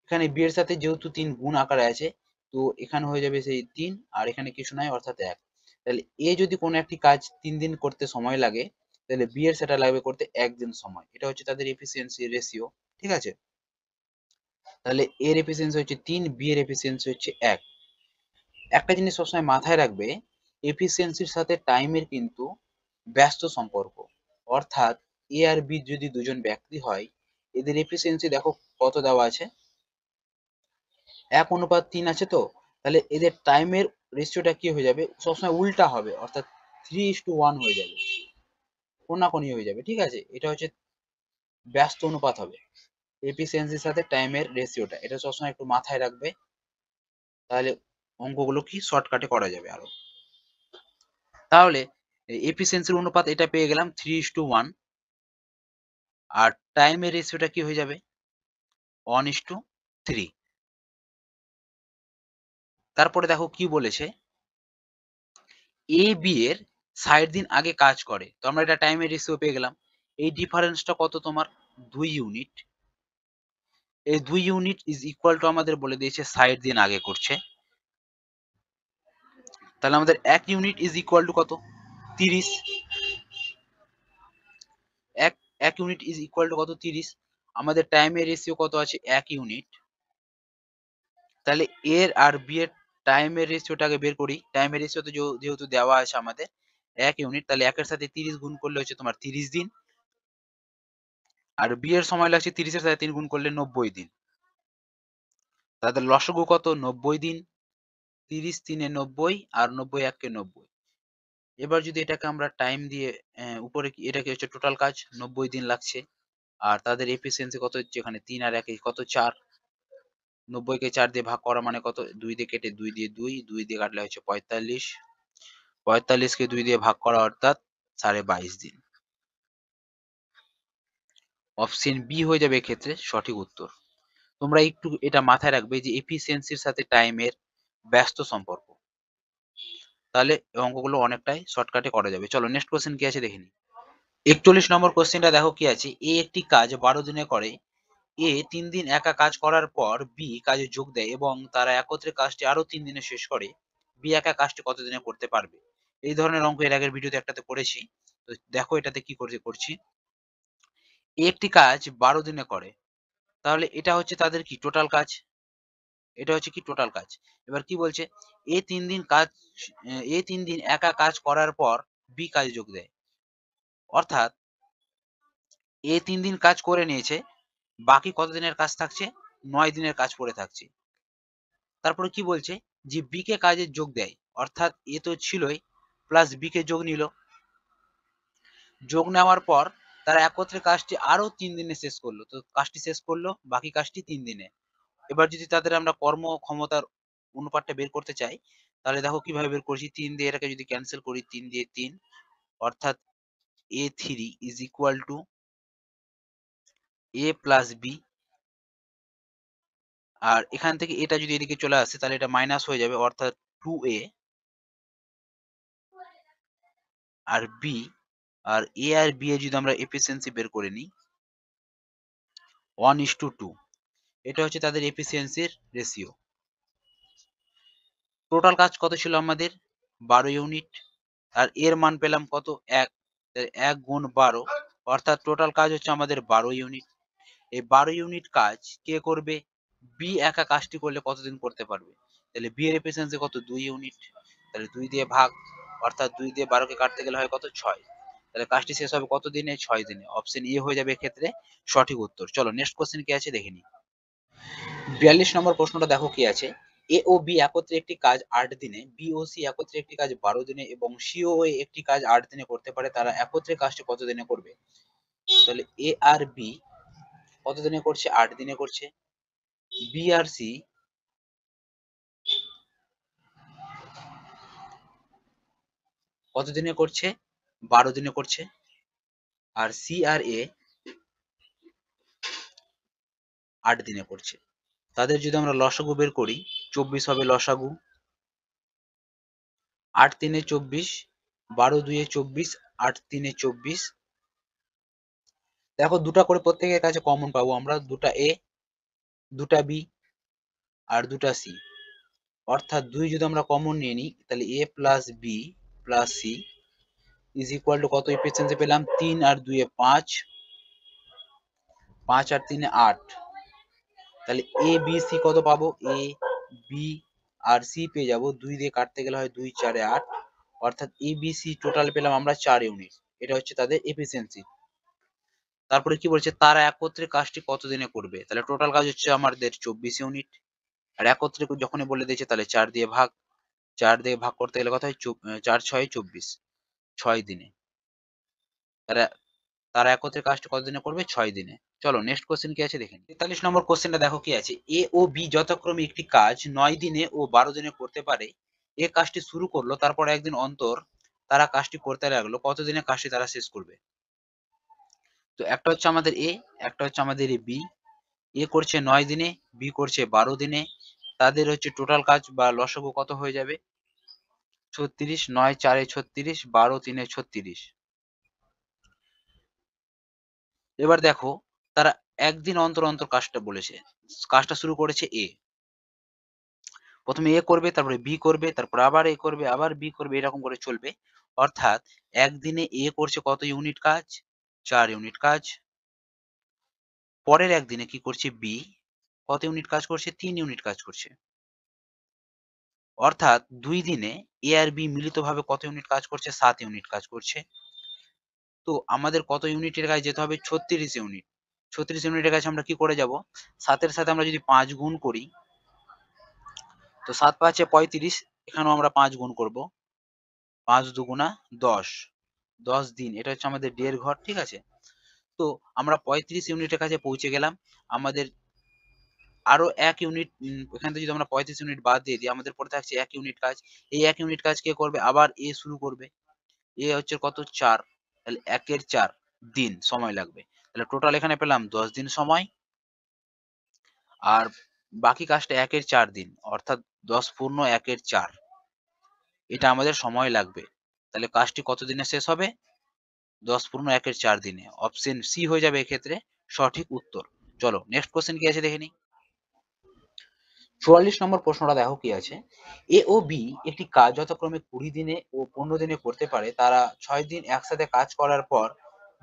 এখানে বি এর সাথে যেহেতু 3 গুণ আকারে আছে, তো এখানে হয়ে যাবে সেই 3, আর এখানে কিছু নাই অর্থাৎ 1। তাহলে এ যদি কোনো একটি কাজ 3 দিন করতে সময় লাগে, তাহলে বি এর সেটা লাগবে করতে 1 দিন সময়। এটা হচ্ছে তাদের এফিসিয়েন্সি রেশিও। ঠিক আছে? তাহলে এর এফিসিয়েন্সি হচ্ছে 3, বি এর এফিসিয়েন্সি হচ্ছে 1। একটা জিনিস সবসময় মাথায় রাখবে, এফিসিয়েন্সির সাথে টাইমের কিন্তু ব্যস্ত সম্পর্ক। অর্থাৎ এ আর বি যদি দুজন ব্যক্তি হয়, এদের এফিসিয়েন্সি দেখো কত দেওয়া আছে? 1:3 আছে। তো তাহলে এদের টাইমের রেশিওটা কি হয়ে যাবে? সবসময় উল্টা হবে, অর্থাৎ 3:1 হয়ে যাবে, কোনাকুনি হয়ে যাবে। ঠিক আছে? এটা হচ্ছে ব্যস্ত অনুপাত হবে এফিসিয়েন্সির সাথে টাইমের রেশিওটা। এটা সবসময় একটু মাথায় রাখবে, তাহলে অঙ্কগুলো কি শর্টকাটে করা যাবে আরো। তাহলে এফিসিয়েন্সির অনুপাত এটা পেয়ে গেলাম 3:1, আর টাইমের রেশিওটা কি হয়ে যাবে? 1:3। তারপরে দেখো কি বলেছে, এ বি এর 60 দিন আগে কাজ করে, তো আমরা এটা টাইমের রেশিও পেয়ে গেলাম। এই ডিফারেন্সটা কত তোমার? 2 ইউনিট। এই 2 ইউনিট ইজ ইকুয়াল টু আমাদের বলে দিয়েছে 60 দিন আগে করছে। তাহলে আমাদের 1 ইউনিট ইজ ইকুয়াল টু কত? 30। এক এক ইউনিট ইজ ইকুয়াল টু কত? 30। আমাদের টাইমের রেশিও কত আছে? 1 ইউনিট। তাহলে এর আর বি এর টাইমের রেশিওটাকে বের করি। টাইমের রেশিওতে যেহেতু দেওয়া আছে আমাদের 1 ইউনিট, তাহলে 1 এর সাথে 30 গুণ করলে হচ্ছে তোমার 30 দিন। আর বি এর সময় লাগছে 30 এর সাথে 3 গুণ করলে 90 দিন। তাদের লসাগু কত? 90 দিন। 30 3 এ 90, আর 90 1 কে 90। এবার যদি এটাকে আমরা টাইম দিয়ে উপরে কি এটাকে হচ্ছে টোটাল কাজ 90 দিন লাগছে। আর তাদের এফিসিয়েন্সি কত হচ্ছে? এখানে 3 আর 1 এ কত? 4। 90 কে 4 দিয়ে ভাগ করা মানে কত? 2 দিয়ে কেটে 2 দিয়ে 2, 2 দিয়ে কাটলে হচ্ছে 45। 45 কে 2 দিয়ে ভাগ করা অর্থাৎ 22.5 দিন। অপশন বি হয়ে যাবে এক্ষেত্রে সঠিক উত্তর। তোমরা একটু এটা মাথায় রাখবে যে এফিসিয়েন্সির সাথে টাইমের ব্যস্ত সম্পর্ক। তাহলে এই অঙ্কগুলো অনেকটাই শর্টকাটে করা যাবে। চলো নেক্সট কোশ্চেন কি আছে দেখে নিই। 41 নম্বর কোশ্চেনটা দেখো কি আছে, এ একটি কাজ 12 দিনে করে। এ 3 দিন একা কাজ করার পর বি কাজে যোগ দেয় এবং তারা একত্রে কাজটি আরো 3 দিনে শেষ করে। বি একা কাজটি কত দিনে করতে পারবে? এই ধরনের অঙ্ক এর আগের ভিডিওতে একটাতে করেছি। তো দেখো এটাতে কি করছি। এ একটি কাজ 12 দিনে করে। তাহলে এটা হচ্ছে তাদের কি টোটাল কাজ। এটা হচ্ছে কি টোটাল কাজ। এবার কি বলছে, এ 3 দিন কাজ এ 3 দিন একা কাজ করার পর বি কাজে যোগ দেয়। অর্থাৎ এ 3 দিন কাজ করে নিয়েছে, বাকি কত দিনের কাজ থাকছে? 9 দিনের কাজ পড়ে থাকছে। তারপরে কি বলছে যে বি কে কাজে যোগ দেয়, অর্থাৎ এ তো ছিলই, প্লাস বি কে যোগ নিল। যোগ নেওয়ার পর তারা একত্রে কাজটি আরো 3 দিনে শেষ করলো। তো কাজটি শেষ করলো, বাকি কাজটি 3 দিনে। এবার যদি তাদের আমরা কর্মক্ষমতার অনুপাতটা বের করতে চাই, তাহলে দেখো কিভাবে বের করছি। 3 দিয়ে এটাকে যদি ক্যান্সেল করি, 3 দিয়ে 3, অর্থাৎ A3 is equal to A plus B. আর এখান থেকে এটা যদি এদিকে চলে আসে তাহলে এটা মাইনাস হয়ে যাবে, অর্থাৎ 2A আর বি। আর এ আর বি এর যদি আমরা এফিসিয়েন্সি বের করে নিই 1:2, এটা হচ্ছে তাদের এফিসিয়েন্সির রেশিও। টোটাল কাজ কত ছিল আমাদের? 12 ইউনিট। আর এর মান পেলাম কত? 1। 1 গুণ 12, অর্থাৎ টোটাল কাজ হচ্ছে আমাদের 12 ইউনিট। এই 12 ইউনিট কাজ কে করবে? বি একা কাজটি করলে কতদিন করতে পারবে? তাহলে বি এর এফিসিয়েন্সি কত? 2 ইউনিট। তাহলে 2 দিয়ে ভাগ, অর্থাৎ 2 দিয়ে 12 কে কাটতে গেলে হয় কত? 6। তাহলে কাজটি শেষ হবে কত দিনে? 6 দিনে। অপশন এ হয়ে যাবে এক্ষেত্রে সঠিক উত্তর। চলো নেক্সট কোশ্চেন কি আছে দেখে নিই। 42 নম্বর প্রশ্নটা দেখো কি আছে। এ ও বি একত্রে একটি কাজ 8 দিনে, বি ও সি একত্রে একটি কাজ 12 দিনে এবং সি ও এ একটি কাজ 8 দিনে করতে পারে। তারা একত্রে কাজটি কত দিনে করবে? তাহলে এ আর বি কত দিনে করছে? 8 দিনে করছে। বি আর সি কত দিনে করছে? 12 দিনে করছে। আর সি আর এ 8 দিনে করছে। তাদের যদি আমরা লসাগু বের করি, 24 হবে লসাগু। 8 3 24, 12 2 24, 8 3 24। দেখো দুটা করে প্রত্যেকের কাছে কমন পাবো আমরা, দুটা এ, দুটা বি আর দুটা সি। অর্থাৎ 2 যদি আমরা কমন নিয়ে নিই তাহলে A plus B plus C is equal to কত এফিসিয়েন্সি পেলাম? 3 আর 2 এ 5, 5 আর 3 এ 8। তাহলে এ বি সি কত পাবো? এ বি আর সি পেয়ে যাবো, 2 দিয়ে কাটতে গেলে হয় 2 4 এ 8, অর্থাৎ এ বি সি টোটাল পেলাম আমরা 4 ইউনিট। এটা হচ্ছে তাদের এফিসিয়েন্সি। তারপরে কি বলছে, তারা একত্রে কাজটি কত দিনে করবে? তাহলে টোটাল কাজ হচ্ছে আমাদের 24 ইউনিট। আর একত্রে যখনই বলে দিয়েছে তাহলে 4 দিয়ে ভাগ, 4 দিয়ে ভাগ করতে গেলে কত হয়? 4 6 24, 6 দিনে। তারা তারা একত্রে কাজটি কত দিনে করবে? 6 দিনে। চলো নেক্সট কোশ্চেন কি আছে দেখে নিই। 43 নম্বর কোশ্চেনটা দেখো কি আছে। এ ও বি যথাক্রমে একটি কাজ 9 দিনে ও 12 দিনে করতে পারে। এ কাজটি শুরু করলো, তারপর একদিন অন্তর তারা কাজটি করতে লাগলো। কত দিনে কাজটি তারা শেষ করবে? তো একটা হচ্ছে আমাদের এ, একটা হচ্ছে আমাদের বি। এ করছে 9 দিনে, বি করছে 12 দিনে। তাদের হচ্ছে টোটাল কাজ বা লসাগু কত হয়ে যাবে? 36। 9 4 এ 36, 12 3 এ 36। এবার দেখো তারা একদিন অন্তর অন্তর কাজটা বলেছে। কাজটা শুরু করেছে এ। প্রথমে এ করবে, তারপরে বি করবে, তারপর আবার এ করবে, আবার বি করবে, এরকম করে চলবে। অর্থাৎ একদিনে এ করছে কত ইউনিট কাজ? 4 ইউনিট কাজ। পরের একদিনে কি করছে বি? কত ইউনিট কাজ করছে? 3 ইউনিট কাজ করছে। অর্থাৎ 2 দিনে এ আর বি মিলিতভাবে কত ইউনিট কাজ করছে? 7 ইউনিট কাজ করছে। তো আমাদের কত ইউনিটের কাছে যেতে হবে? 36 ইউনিট। 36 ইউনিটের কাছে আমরা কি করে যাব? 7 এর সাথে আমরা যদি 5 গুণ করি, তো 7 5 এ 35, এখানেও আমরা 5 গুণ করব। 5 দুগুণা 10, 10 দিন। এটা হচ্ছে আমাদের ডের ঘর, ঠিক আছে? তো আমরা 35 ইউনিটের কাছে পৌঁছে গেলাম। আমাদের আরো 1 ইউনিট, এখান থেকে যদি আমরা 35 ইউনিট বাদ দিয়ে দিই, আমাদের পড়ে থাকছে 1 ইউনিট কাজ। এই 1 ইউনিট কাজ কে করবে? আবার এ শুরু করবে। এ হচ্ছে কত? 4। তাহলে 1 এর 4 দিন সময় লাগবে। তাহলে টোটাল এখানে পেলাম 10 দিন সময়। আর বাকি কাজটা 1 এর 4 দিন, অর্থাৎ 10 পূর্ণ 1 এর 4। এটা আমাদের সময় লাগবে। তাহলে কাজটি কত দিনে শেষ হবে? 10 পূর্ণ 1-এর 4 দিনে। অপশন সি হয়ে যাবে এক্ষেত্রে সঠিক উত্তর। চলো নেক্সট কোশ্চেন কি আছে দেখে নিই। 44 নম্বর প্রশ্নটা দেখো কি আছে। এ ও বি একটি কাজ যথাক্রমে 20 দিনে ও 15 দিনে করতে পারে। তারা 6 দিন একসাথে কাজ করার পর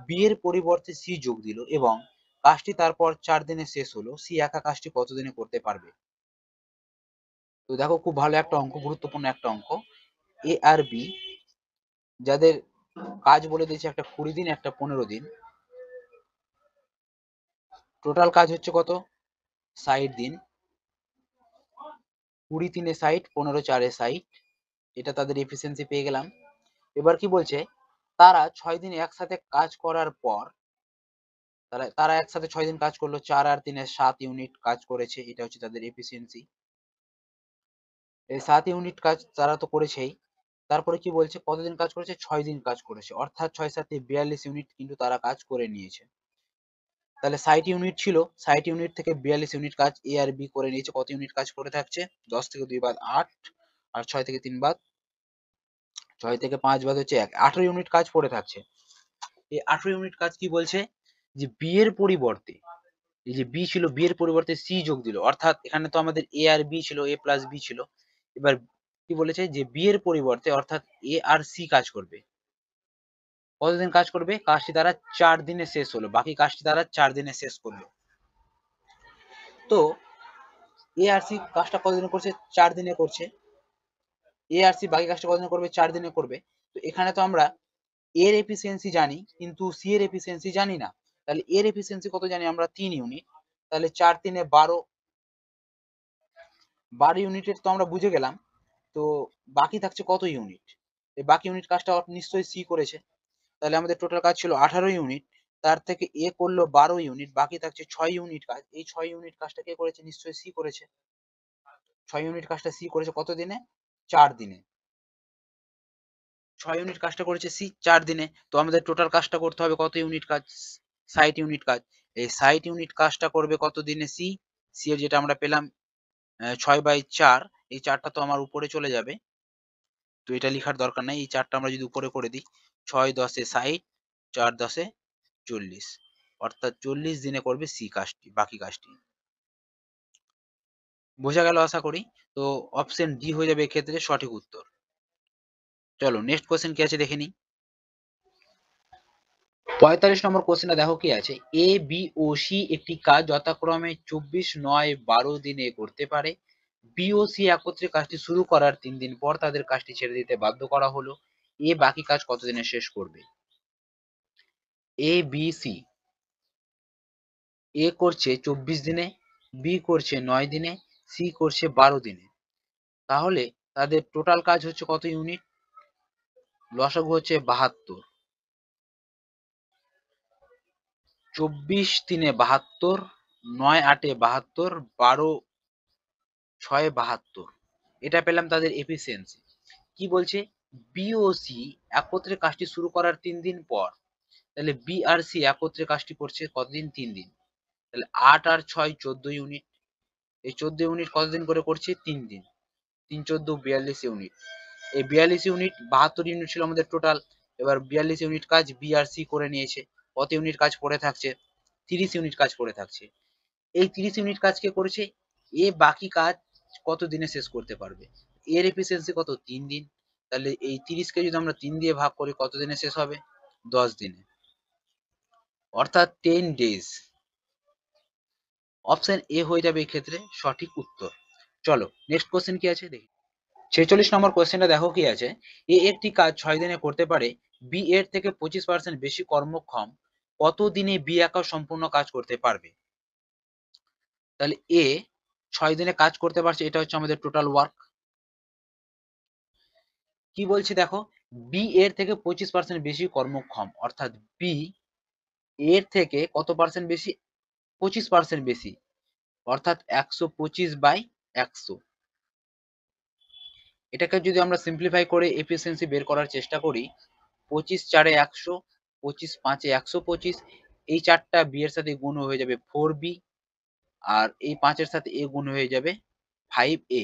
বি এর পরিবর্তে সি যোগ দিল এবং কাজটি তারপর 4 দিনে শেষ হলো। সি একা কাজটি কত দিনে করতে পারবে? তো দেখো খুব ভালো একটা অঙ্ক, গুরুত্বপূর্ণ একটা অঙ্ক। এ আর বি যাদের কাজ বলে দিয়েছে একটা 20 দিন একটা 15 দিন, টোটাল কাজ হচ্ছে কত? 60 দিন। 20 3 60, 15 4 60, এটা তাদের এফিসিয়েন্সি পেয়ে গেলাম। এবার কি বলছে, তারা 6 দিন একসাথে কাজ করার পর, তারা একসাথে 6 দিন কাজ করলো, 4 আর 3 7 ইউনিট কাজ করেছে, এটা হচ্ছে তাদের এফিসিয়েন্সি। এই 7 ইউনিট কাজ তারা তো করেছেই, তারপরে কি বলছে কতদিন কাজ করেছে? 6 দিন কাজ করেছে, অর্থাৎ 6 7 42 ইউনিট কিন্তু তারা কাজ করে নিয়েছে। তাহলে 60 ইউনিট ছিল, 60 ইউনিট থেকে 42 ইউনিট কাজ এ আর বি করে নিয়েছে। কত ইউনিট কাজ করে থাকছে? 10 থেকে 2 বাদ 8, আর 6 থেকে 3 বাদ, 6 থেকে 5 বাদ হচ্ছে 1, 18 ইউনিট কাজ পড়ে থাকছে। এই 18 ইউনিট কাজ কি বলছে, যে বি এর পরিবর্তে, এই যে বি ছিল, বি এর পরিবর্তে সি যোগ দিল, অর্থাৎ এখানে তো আমাদের এ আর বি ছিল, এ প্লাস বি ছিল। এবার কি বলেছে, যে বি এর পরিবর্তে অর্থাৎ এ আর সি কাজ করবে। কতদিন কাজ করবে? কাজটি তারা 4 দিনে শেষ হলো, বাকি কাজটি তারা 4 দিনে শেষ করলো। তো এ আর সি কাজটা কতদিনে করছে? 4 দিনে করছে। এ আর সি বাকি কাজটা কতদিনে করবে? 4 দিনে করবে। তো এখানে তো আমরা এর এফিসিয়েন্সি জানি কিন্তু সি এর এফিসিয়েন্সি জানি না। তাহলে এর এফিসিয়েন্সি কত জানি আমরা? 3 ইউনিট। তাহলে 4 3 12, 12 ইউনিটের তো আমরা বুঝে গেলাম। তো বাকি থাকছে কত ইউনিট? এই বাকি ইউনিট কাজটা নিশ্চয়ই সি করেছে। তাহলে আমাদের টোটাল কাজ ছিল 18 ইউনিট, তার থেকে এ করলো 12 ইউনিট, বাকি থাকছে 6 ইউনিট কাজ। এই 6 ইউনিট কাজটা কে করেছে? নিশ্চয়ই সি করেছে। 6 ইউনিট কাজটা সি করেছে কত দিনে? 4 দিনে। 6 ইউনিট কাজটা করেছে সি 4 দিনে। তো আমাদের টোটাল কাজটা করতে হবে কত ইউনিট কাজ? 60 ইউনিট কাজ। এই 60 ইউনিট কাজটা করবে কত দিনে সি? সি এর যেটা আমরা পেলাম 6/4, এই 4টা তো আমার উপরে চলে যাবে। তো এটা লিখার দরকার নাই। এই 4টা আমরা যদি উপরে করে দিই, 6 10 এ 60, 4 10 এ 40, অর্থাৎ 40 দিনে করবে সি কাজটি, বাকি কাজটি। বোঝা গেল আশা করি। তো অপশন ডি হয়ে যাবে এক্ষেত্রে সঠিক উত্তর। চলো নেক্সট কোশ্চেন কি আছে দেখে নিই। 45 নম্বর কোশ্চেনটা দেখো কি আছে। এ বি ও সি একটি কাজ যথাক্রমে 24 9 12 দিনে করতে পারে। বি ও সি একত্রে কাজটি শুরু করার 3 দিন পর তাদের কাজটি ছেড়ে দিতে বাধ্য করা হলো। এ বাকি কাজ কতদিনে শেষ করবে? এ বি সি, এ করছে 24 দিনে, বি করছে 9 দিনে, সি করছে 12 দিনে। তাহলে তাদের টোটাল কাজ হচ্ছে কত ইউনিট? লসাগু হচ্ছে 72। 24 3 72, 9 8 72, 12 6 72, এটা পেলাম তাদের এফিসিয়েন্সি। কি বলছে? বি ও সি একত্রে কাজটি শুরু করার 3 দিন পর, তাহলে বি আর সি একত্রে কাজটি করছে কতদিন? 3 দিন। তাহলে 8 আর 6 14 ইউনিট। এই 14 ইউনিট কতদিন করে করছে? 3 দিন। 3 14 42 ইউনিট। এই 42 ইউনিট, 72 ইউনিট ছিল আমাদের টোটাল। এবার 42 ইউনিট কাজ বি আর সি করে নিয়েছে। কত ইউনিট কাজ পড়ে থাকছে? 30 ইউনিট কাজ পড়ে থাকছে। এই 30 ইউনিট কাজ কে করেছে? এ বাকি কাজ কত দিনে শেষ করতে পারবে? এর এফিসিয়েন্সি কত? 3 দিন। তাহলে এই 30 কে যদি আমরা 3 দিয়ে ভাগ করি কত দিনে শেষ হবে? 10 দিনে, অর্থাৎ 10 ডেজ। অপশন এ হয়ে যাবে এক্ষেত্রে সঠিক উত্তর। চলো নেক্সট কোশ্চেন কি আছে দেখি। 46 নম্বর কোশ্চেনটা দেখো কি আছে। এ একটি কাজ 6 দিনে করতে পারে। বি এর থেকে 25% বেশি কর্মক্ষম। কত দিনে বি একা সম্পূর্ণ কাজ করতে পারবে? তাহলে এ 6 দিনে কাজ করতে পারছে, এটা হচ্ছে আমাদের টোটাল ওয়ার্ক। কি বলছে দেখো, বি এর থেকে 25% বেশি কর্মক্ষম, অর্থাৎ বি এর থেকে কত পার্সেন্ট বেশি? 25% বেশি, অর্থাৎ 125/100। এটাকে যদি আমরা সিম্পলিফাই করে এফিসিয়েন্সি বের করার চেষ্টা করি, 25 4 100, 25 5 125, এই 4টা বি এর সাথে গুণ হয়ে যাবে 4b, আর এই 5 এর সাথে এ গুণ হয়ে যাবে 5a।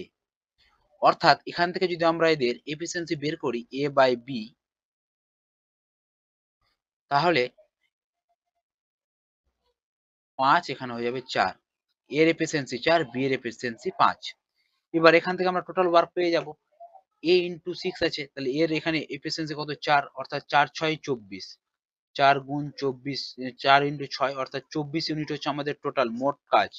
অর্থাৎ এখান থেকে যদি আমরা এদের এফিসিয়েন্সি বের করি a বাই বি, তাহলে 5 এখানে হয়ে যাবে 4, এর এফিসিয়েন্সি 4, বি এর এফিসিয়েন্সি 5। এবার এখান থেকে আমরা টোটাল ওয়ার্ক পেয়ে যাব। a ইন্টু 6 আছে, তাহলে এর এখানে এফিসিয়েন্সি কত 4, অর্থাৎ 4 6 24, 4 গুণ 24, 4 ইন্টু 6 অর্থাৎ 24 ইউনিট হচ্ছে আমাদের টোটাল মোট কাজ।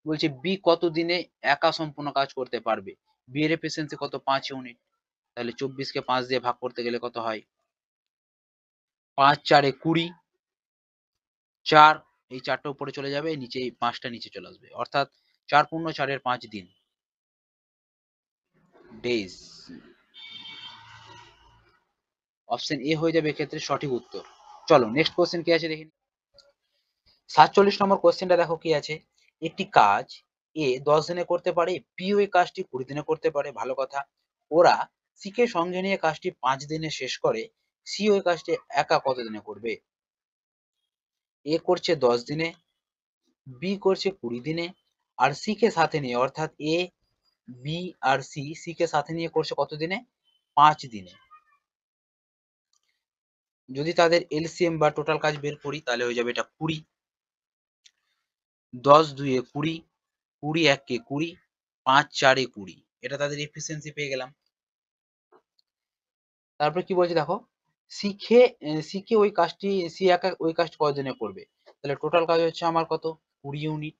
বলছে বি কত দিনে একা সম্পূর্ণ কাজ করতে পারবে। বি এর এফিসিয়েন্সি কত 5 ইউনিট, তাহলে 24 কে 5 দিয়ে ভাগ করতে গেলে কত হয়, 5 4 20, 4 এই 4টা উপরে চলে যাবে, নিচে এই 5টা নিচে চলে আসবে, অর্থাৎ 4 পূর্ণ 4 এর 5 দিন, ডেজ। অপশন এ হয়ে যাবে এক্ষেত্রে সঠিক উত্তর। চলো নেক্সট কোশ্চেন কি আছে দেখি। 47 নম্বর কোশ্চেনটা দেখো কি আছে। একটি কাজ এ 10 দিনে করতে পারে, বি ওই কাজটি 20 দিনে করতে পারে, ভালো কথা। ওরা সি কে সঙ্গে নিয়ে কাজটি 5 দিনে শেষ করে, সি ওই কাজটি একা কত দিনে করবে। এ করছে 10 দিনে, বি করছে 20 দিনে, আর সি কে সাথে নিয়ে, অর্থাৎ A B R C K সাথে নিয়ে করছে কত দিনে, 5 দিনে। যদি তাদের এলসিএম বা টোটাল কাজ বের করি তাহলে হয়ে যাবে এটা 20, 10 2 এ 20, 20 1 কে 20, 5 4 এ 20, এটা তাদের এফিসিয়েন্সি পেয়ে গেলাম। তারপরে কি বলছে দেখো, শিখে ওই কাজটি, সি একা ওই কাজটি কতদিনে করবে, তাহলে টোটাল কাজ হচ্ছে আমার কত 20 ইউনিট।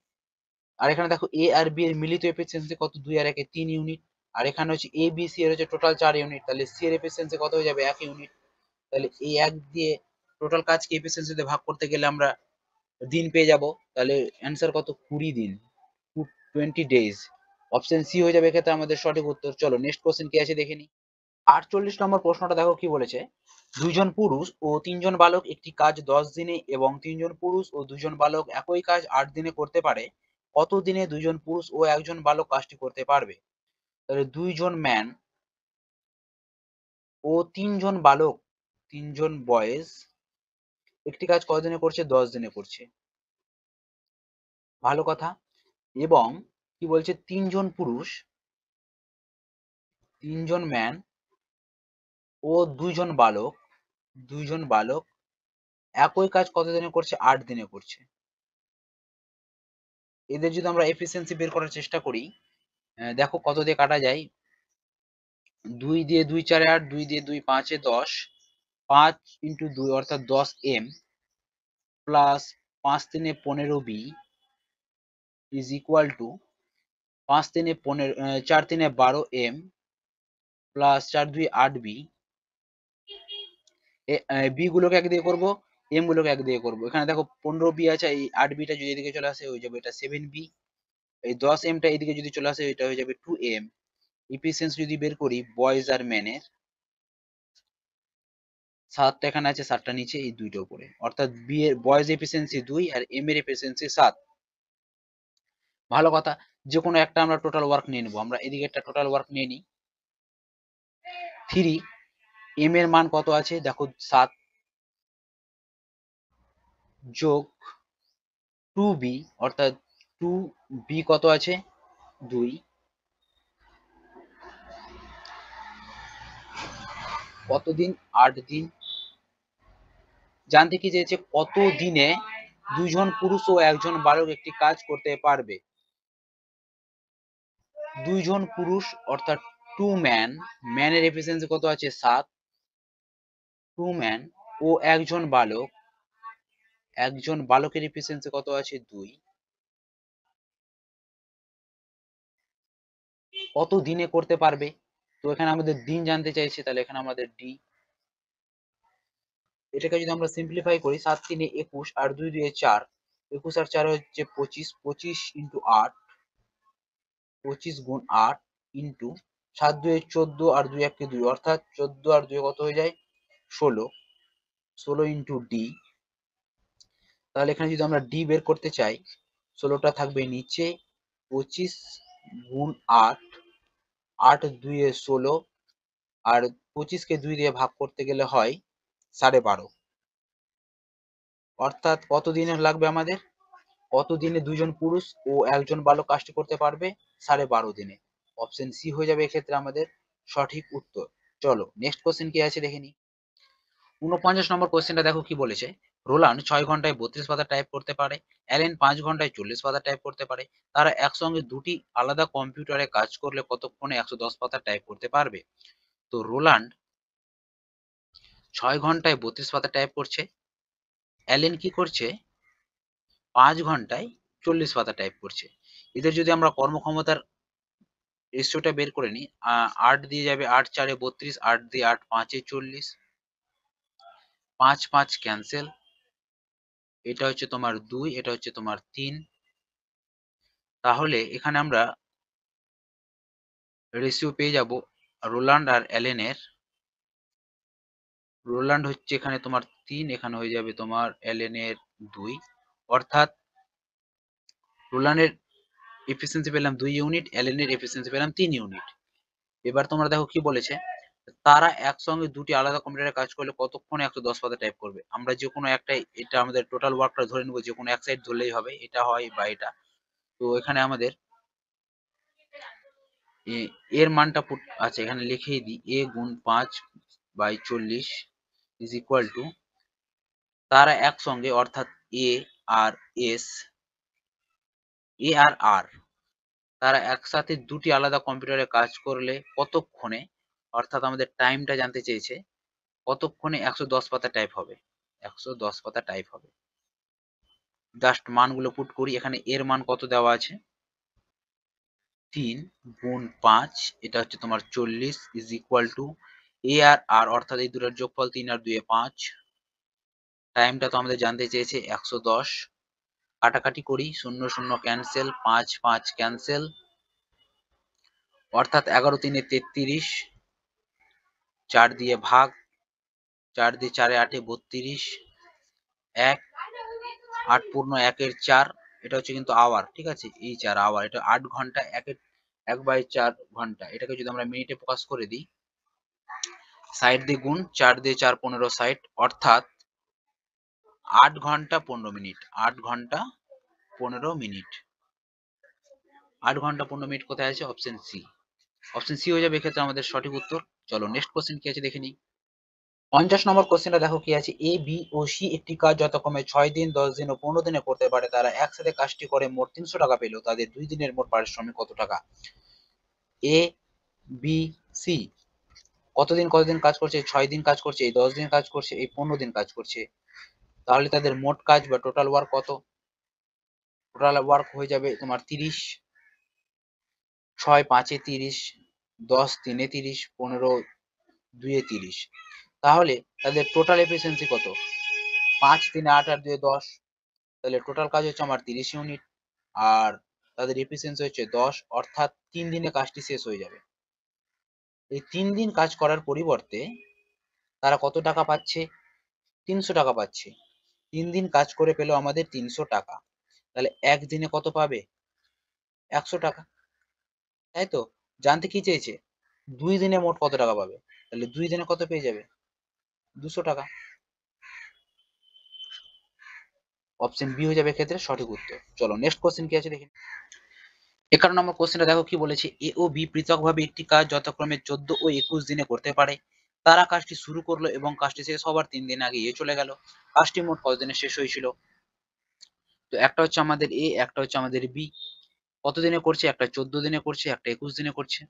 আর এখানে দেখো এ আর বি এর মিলিত এফিসিয়েন্সি কত, 2 আর 1 এ 3 ইউনিট। আর এখানে হচ্ছে এ বি সি এর হচ্ছে টোটাল 4 ইউনিট, তাহলে সি এর এফিসিয়েন্সি কত হয়ে যাবে 1 ইউনিট। তাহলে এই 1 দিয়ে টোটাল কাজকে এফিসিয়েন্সিতে ভাগ করতে গেলে আমরা দিন পেয়ে যাব, তাহলে অ্যান্সার কত 20 দিন, 20 ডেজ। অপশন সি হয়ে যাবে এক্ষেত্রে আমাদের সঠিক উত্তর। চলো নেক্সট কোশ্চেন কি আছে দেখে নিই। 48 নম্বর প্রশ্নটা দেখো কি বলেছে। 2 জন পুরুষ ও 3 জন বালক একটি কাজ 10 দিনে এবং 3 জন পুরুষ ও 2 জন বালক একই কাজ 8 দিনে করতে পারে, কত দিনে 2 জন পুরুষ ও 1 জন বালক কাজটি করতে পারবে। তাহলে 2 জন ম্যান ও 3 জন বালক, 3 জন বয়েজ একটি কাজ কত দিনে করছে, 10 দিনে করছে, ভালো কথা। এবং কি বলছে 3 জন পুরুষ, 3 জন ম্যান ও 2 জন বালক, 2 জন বালক একই কাজ কত দিনে করছে, 8 দিনে করছে। এদের যদি আমরা এফিসিয়েন্সি বের করার চেষ্টা করি, দেখো কত দিয়ে কাটা যায়, 2 দিয়ে 2 4 8, 2 দিয়ে 2 5 এ 10, 5 ইন্টু 2 অর্থাৎ 10 M plus 5 3 15 B is equal to 5 3 15, 4 3 12 M plus 4 2 8 B. B গুলোকে এক দিয়ে করবো, এম গুলোকে এক দিয়ে করবো। এখানে দেখো 15 বি আছে, এই 8 বিটা যদি এদিকে চলে আসে হয়ে যাবে এটা 7 বি, এই 10 এমটা এদিকে যদি চলে আসে এটা হয়ে যাবে 2 এম। এফিসিয়েন্সি যদি বের করি বয়েজ আর ম্যানের, 7টা এখানে আছে, 7টা নিচে, এই 2টা উপরে, অর্থাৎ বি এর বয়েজ এফিসিয়েন্সি 2 আর এম এর এফিসিয়েন্সি 7, ভালো কথা। যে কোনো একটা আমরা টোটাল ওয়ার্ক নিয়ে নেবো, আমরা এদিকে একটা টোটাল ওয়ার্ক নিয়ে নিই। 3 এম এর মান কত আছে দেখো 7 যোগ 2 বি অর্থাৎ 2 বি কত আছে 2, কতদিন 8 দিন। জানতে কি চেয়েছে কত দিনে 2 জন পুরুষ ও 1 জন বালক একটি কাজ করতে পারবে। 2 জন পুরুষ অর্থাৎ 2 ম্যান, ম্যানের এফিসিয়েন্সি কত আছে 7, 2 ম্যান ও 1 জন বালক, 1 জন বালকের এফিসিয়েন্সি কত আছে 2, কত দিনে করতে পারবে। তো এখানে আমাদের দিন জানতে চাইছে, তাহলে এখানে আমাদের ডি। এটাকে যদি আমরা সিম্পলিফাই করি 7 3 21 আর 2 2 4, 21 আর 4 হচ্ছে 25, 25 ইন্টু 8, 25 গুণ 8 ইন্টু 7 2 14 আর 2 1 কে 2, অর্থাৎ 14 আর 2 কত হয়ে যায় 16, 16 ইন্টু ডি। তাহলে এখানে যদি আমরা ডি বের করতে চাই, 16টা থাকবে নিচে, 25 গুণ 8, 8 2 এ 16, আর 25 কে 2 দিয়ে ভাগ করতে গেলে হয় 12.5, অর্থাৎ কত দিনে লাগবে আমাদের, কত দিনে 2 জন পুরুষ ও 1 জন বালক কাজটি করতে পারবে, 12.5 দিনে। অপশন সি হয়ে যাবে এক্ষেত্রে আমাদের সঠিক উত্তর। চলো নেক্সট কোশ্চেন কি আছে দেখে নিই। 49 নম্বর কোশ্চেনটা দেখো কি বলেছে, রোল্যান্ড 6 ঘন্টায় 32 পাতা টাইপ করতে পারে, অ্যালেন 5 ঘন্টায় 40 পাতা টাইপ করতে পারে। তারা একসঙ্গে দুটি আলাদা কম্পিউটারে কাজ করলে কতক্ষণে 110 পাতা টাইপ করতে পারবে? তো রোল্যান্ড 6 ঘন্টায় 32 পাতা টাইপ করছে, অ্যালেন কি করছে 5 ঘন্টায় 40 পাতা টাইপ করছে। এদের যদি আমরা কর্মক্ষমতার রেশিওটা বের করে নিই, 8 দিয়ে যাবে 8 4 32, 8 দিয়ে 8 5 40, 5 5 ক্যান্সেল, এটা হচ্ছে তোমার 2, এটা হচ্ছে তোমার 3। তাহলে এখানে আমরা রেশিও পেয়ে যাব রোল্যান্ড আর অ্যালেনের। রোল্যান্ড হচ্ছে এখানে তোমার 3, এখানে হয়ে যাবে তোমার অ্যালেনের 2, অর্থাৎ রোল্যান্ডের এফিসিয়েন্সি পেলাম 2 ইউনিট, অ্যালেনের এফিসিয়েন্সি পেলাম 3 ইউনিট। এবার তোমরা দেখো কি বলেছে, তারা একসঙ্গে দুটি আলাদা কম্পিউটারে কাজ করলে কতক্ষণে 110 পাতা টাইপ করবে? আমরা যে কোনো একটাই, এটা আমাদের টোটাল ওয়ার্কটা ধরে নেবো, যে কোনো এক সাইড ধরলেই হবে, এটা হয় বা এটা। তো এখানে আমাদের এর মানটা আচ্ছা এখানে লিখেই দিই, a গুণ 5/40 ইজ ইকুয়াল টু, তারা একসঙ্গে অর্থাৎ এ আর এস, এ আর আর, তারা একসাথে দুটি আলাদা কম্পিউটারে কাজ করলে কতক্ষণে, অর্থাৎ আমাদের টাইমটা জানতে চেয়েছে, কতক্ষণে 110 পাতা টাইপ হবে? 110 পাতা টাইপ হবে। জাস্ট মানগুলো পুট করি, এখানে এর মান কত দেওয়া আছে, 3 গুণ 5, এটা হচ্ছে তোমার 40 ইজ ইকুয়াল টু এ আর আর, অর্থাৎ এই দুটোর যোগফল 3 আর 2 5। টাইমটা তো আমাদের জানতে চেয়েছে 110, কাটাকাটি করি, 0 0 ক্যান্সেল, 5 5 ক্যান্সেল, অর্থাৎ 11 3 33, 4 দিয়ে ভাগ, 4 দিয়ে 4 8 32, 1 8 পূর্ণ 1 এর 4, এটা হচ্ছে কিন্তু আওয়ার, ঠিক আছে, এই 4 আওয়ার, এটা 8 ঘন্টা, 1/4 ঘন্টা। এটাকে যদি আমরা মিনিটে প্রকাশ করে দিই, 60 দিয়ে গুণ, 4 দিয়ে 4 15 60, অর্থাৎ 8 ঘন্টা 15 মিনিট, 8 ঘন্টা 15 মিনিট। 8 ঘন্টা 15 মিনিট কোথায় আছে? Option C. অপশন সি হয়ে যাবে এক্ষেত্রে আমাদের সঠিক উত্তর। চলো নেক্সট কোশ্চেন কি আছে দেখে নিই। 50 নম্বর কোশ্চেনটা দেখো কি আছে, এ বি ও সি একটি কাজ যথাক্রমে 6 দিন 10 দিন ও 15 দিনে করতে পারে, তারা একসাথে কাজটি করে মোট 300 টাকা পেল, তাদের 2 দিনের মোট পারিশ্রমিক কত টাকা? এ বি সি কতদিন কাজ করছে? 6 দিন কাজ করছে, এই 10 দিন কাজ করছে, এই 15 দিন কাজ করছে। তাহলে তাদের মোট কাজ বা টোটাল ওয়ার্ক কত? টোটাল ওয়ার্ক হয়ে যাবে তোমার 30, 6 5 30, 10 3 30, 15 2 30। তাহলে তাদের টোটাল এফিসিয়েন্সি কত? 5 3 8 আর 2 10, তাহলে টোটাল কাজ হচ্ছে আমার 30 ইউনিট, আর তাদের এফিসিয়েন্সি হচ্ছে 10, অর্থাৎ 3 দিনে কাজটি শেষ হয়ে যাবে। এই 3 দিন কাজ করার পরিবর্তে তারা কত টাকা পাচ্ছে? 300 টাকা পাচ্ছে। 3 দিন কাজ করে পেল আমাদের 300 টাকা, তাহলে একদিনে কত পাবে? 100 টাকা, তাই তো? জানতে কি চেয়েছে? 2 দিনে মোট কত টাকা পাবে, তাহলে 2 দিনে কত পেয়ে যাবে? 200 টাকা। অপশন বি হয়ে যাবে এক্ষেত্রে সঠিক উত্তর। চলো নেক্সট কোশ্চেন কি আছে দেখি। 51 নম্বর কোশ্চেনটা দেখো কি বলেছে, এ ও বি পৃথকভাবে একটি কাজ যথাক্রমে 14 ও 21 দিনে করতে পারে, তারা কাজটি শুরু করলো এবং কাজটি শেষ হবার 3 দিন আগে এ চলে গেল, কাজটি মোট কতদিনে শেষ হয়েছিল? তো একটা হচ্ছে আমাদের এ, একটা হচ্ছে আমাদের বি। কত দিনে করছে? একটা 14 দিনে করছে, একটা 21 দিনে করছে।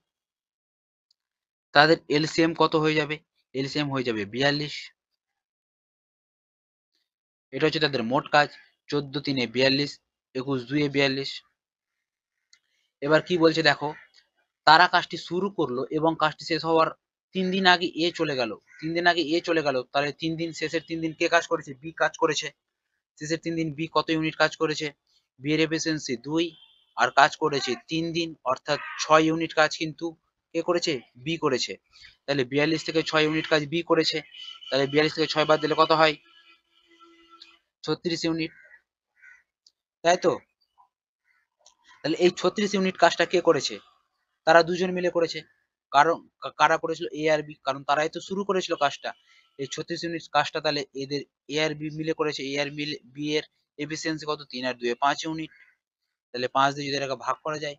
তাদের এলসিএম কত হয়ে যাবে? এলসিএম হয়ে যাবে 42। এটা হচ্ছে তাদের মোট কাজ, 14 3 42, 21 2 42। এবার কি বলছে দেখো, তারা কাজটি শুরু করলো এবং কাজটি শেষ হওয়ার 3 দিন আগে এ চলে গেল। 3 দিন আগে এ চলে গেল, তাহলে 3 দিন, শেষের 3 দিন কে কাজ করেছে? বি কাজ করেছে। শেষের 3 দিন বি কত ইউনিট কাজ করেছে? বি এর এফিসিয়েন্সি 2, আর কাজ করেছে 3 দিন, অর্থাৎ 6 ইউনিট কাজ কিন্তু কে করেছে? বি করেছে। তাহলে 42 থেকে 6 ইউনিট কাজ বি করেছে, তাহলে 42 থেকে 6 বাদ দিলে কত হয়? 36 ইউনিট, তাই তো? তাহলে এই 36 ইউনিট কাজটা কে করেছে? তারা দুজন মিলে করেছে। কারণ কারা করেছিল? এ আর বি, কারণ তারাই তো শুরু করেছিল কাজটা। এই 36 ইউনিট কাজটা তাহলে এদের এ আর বি মিলে করেছে। এ আর বি এর এফিসিয়েন্সি কত? 3 আর 2 5 ইউনিট। তাহলে 5 দিয়ে যদি এটাকে ভাগ করা যায়,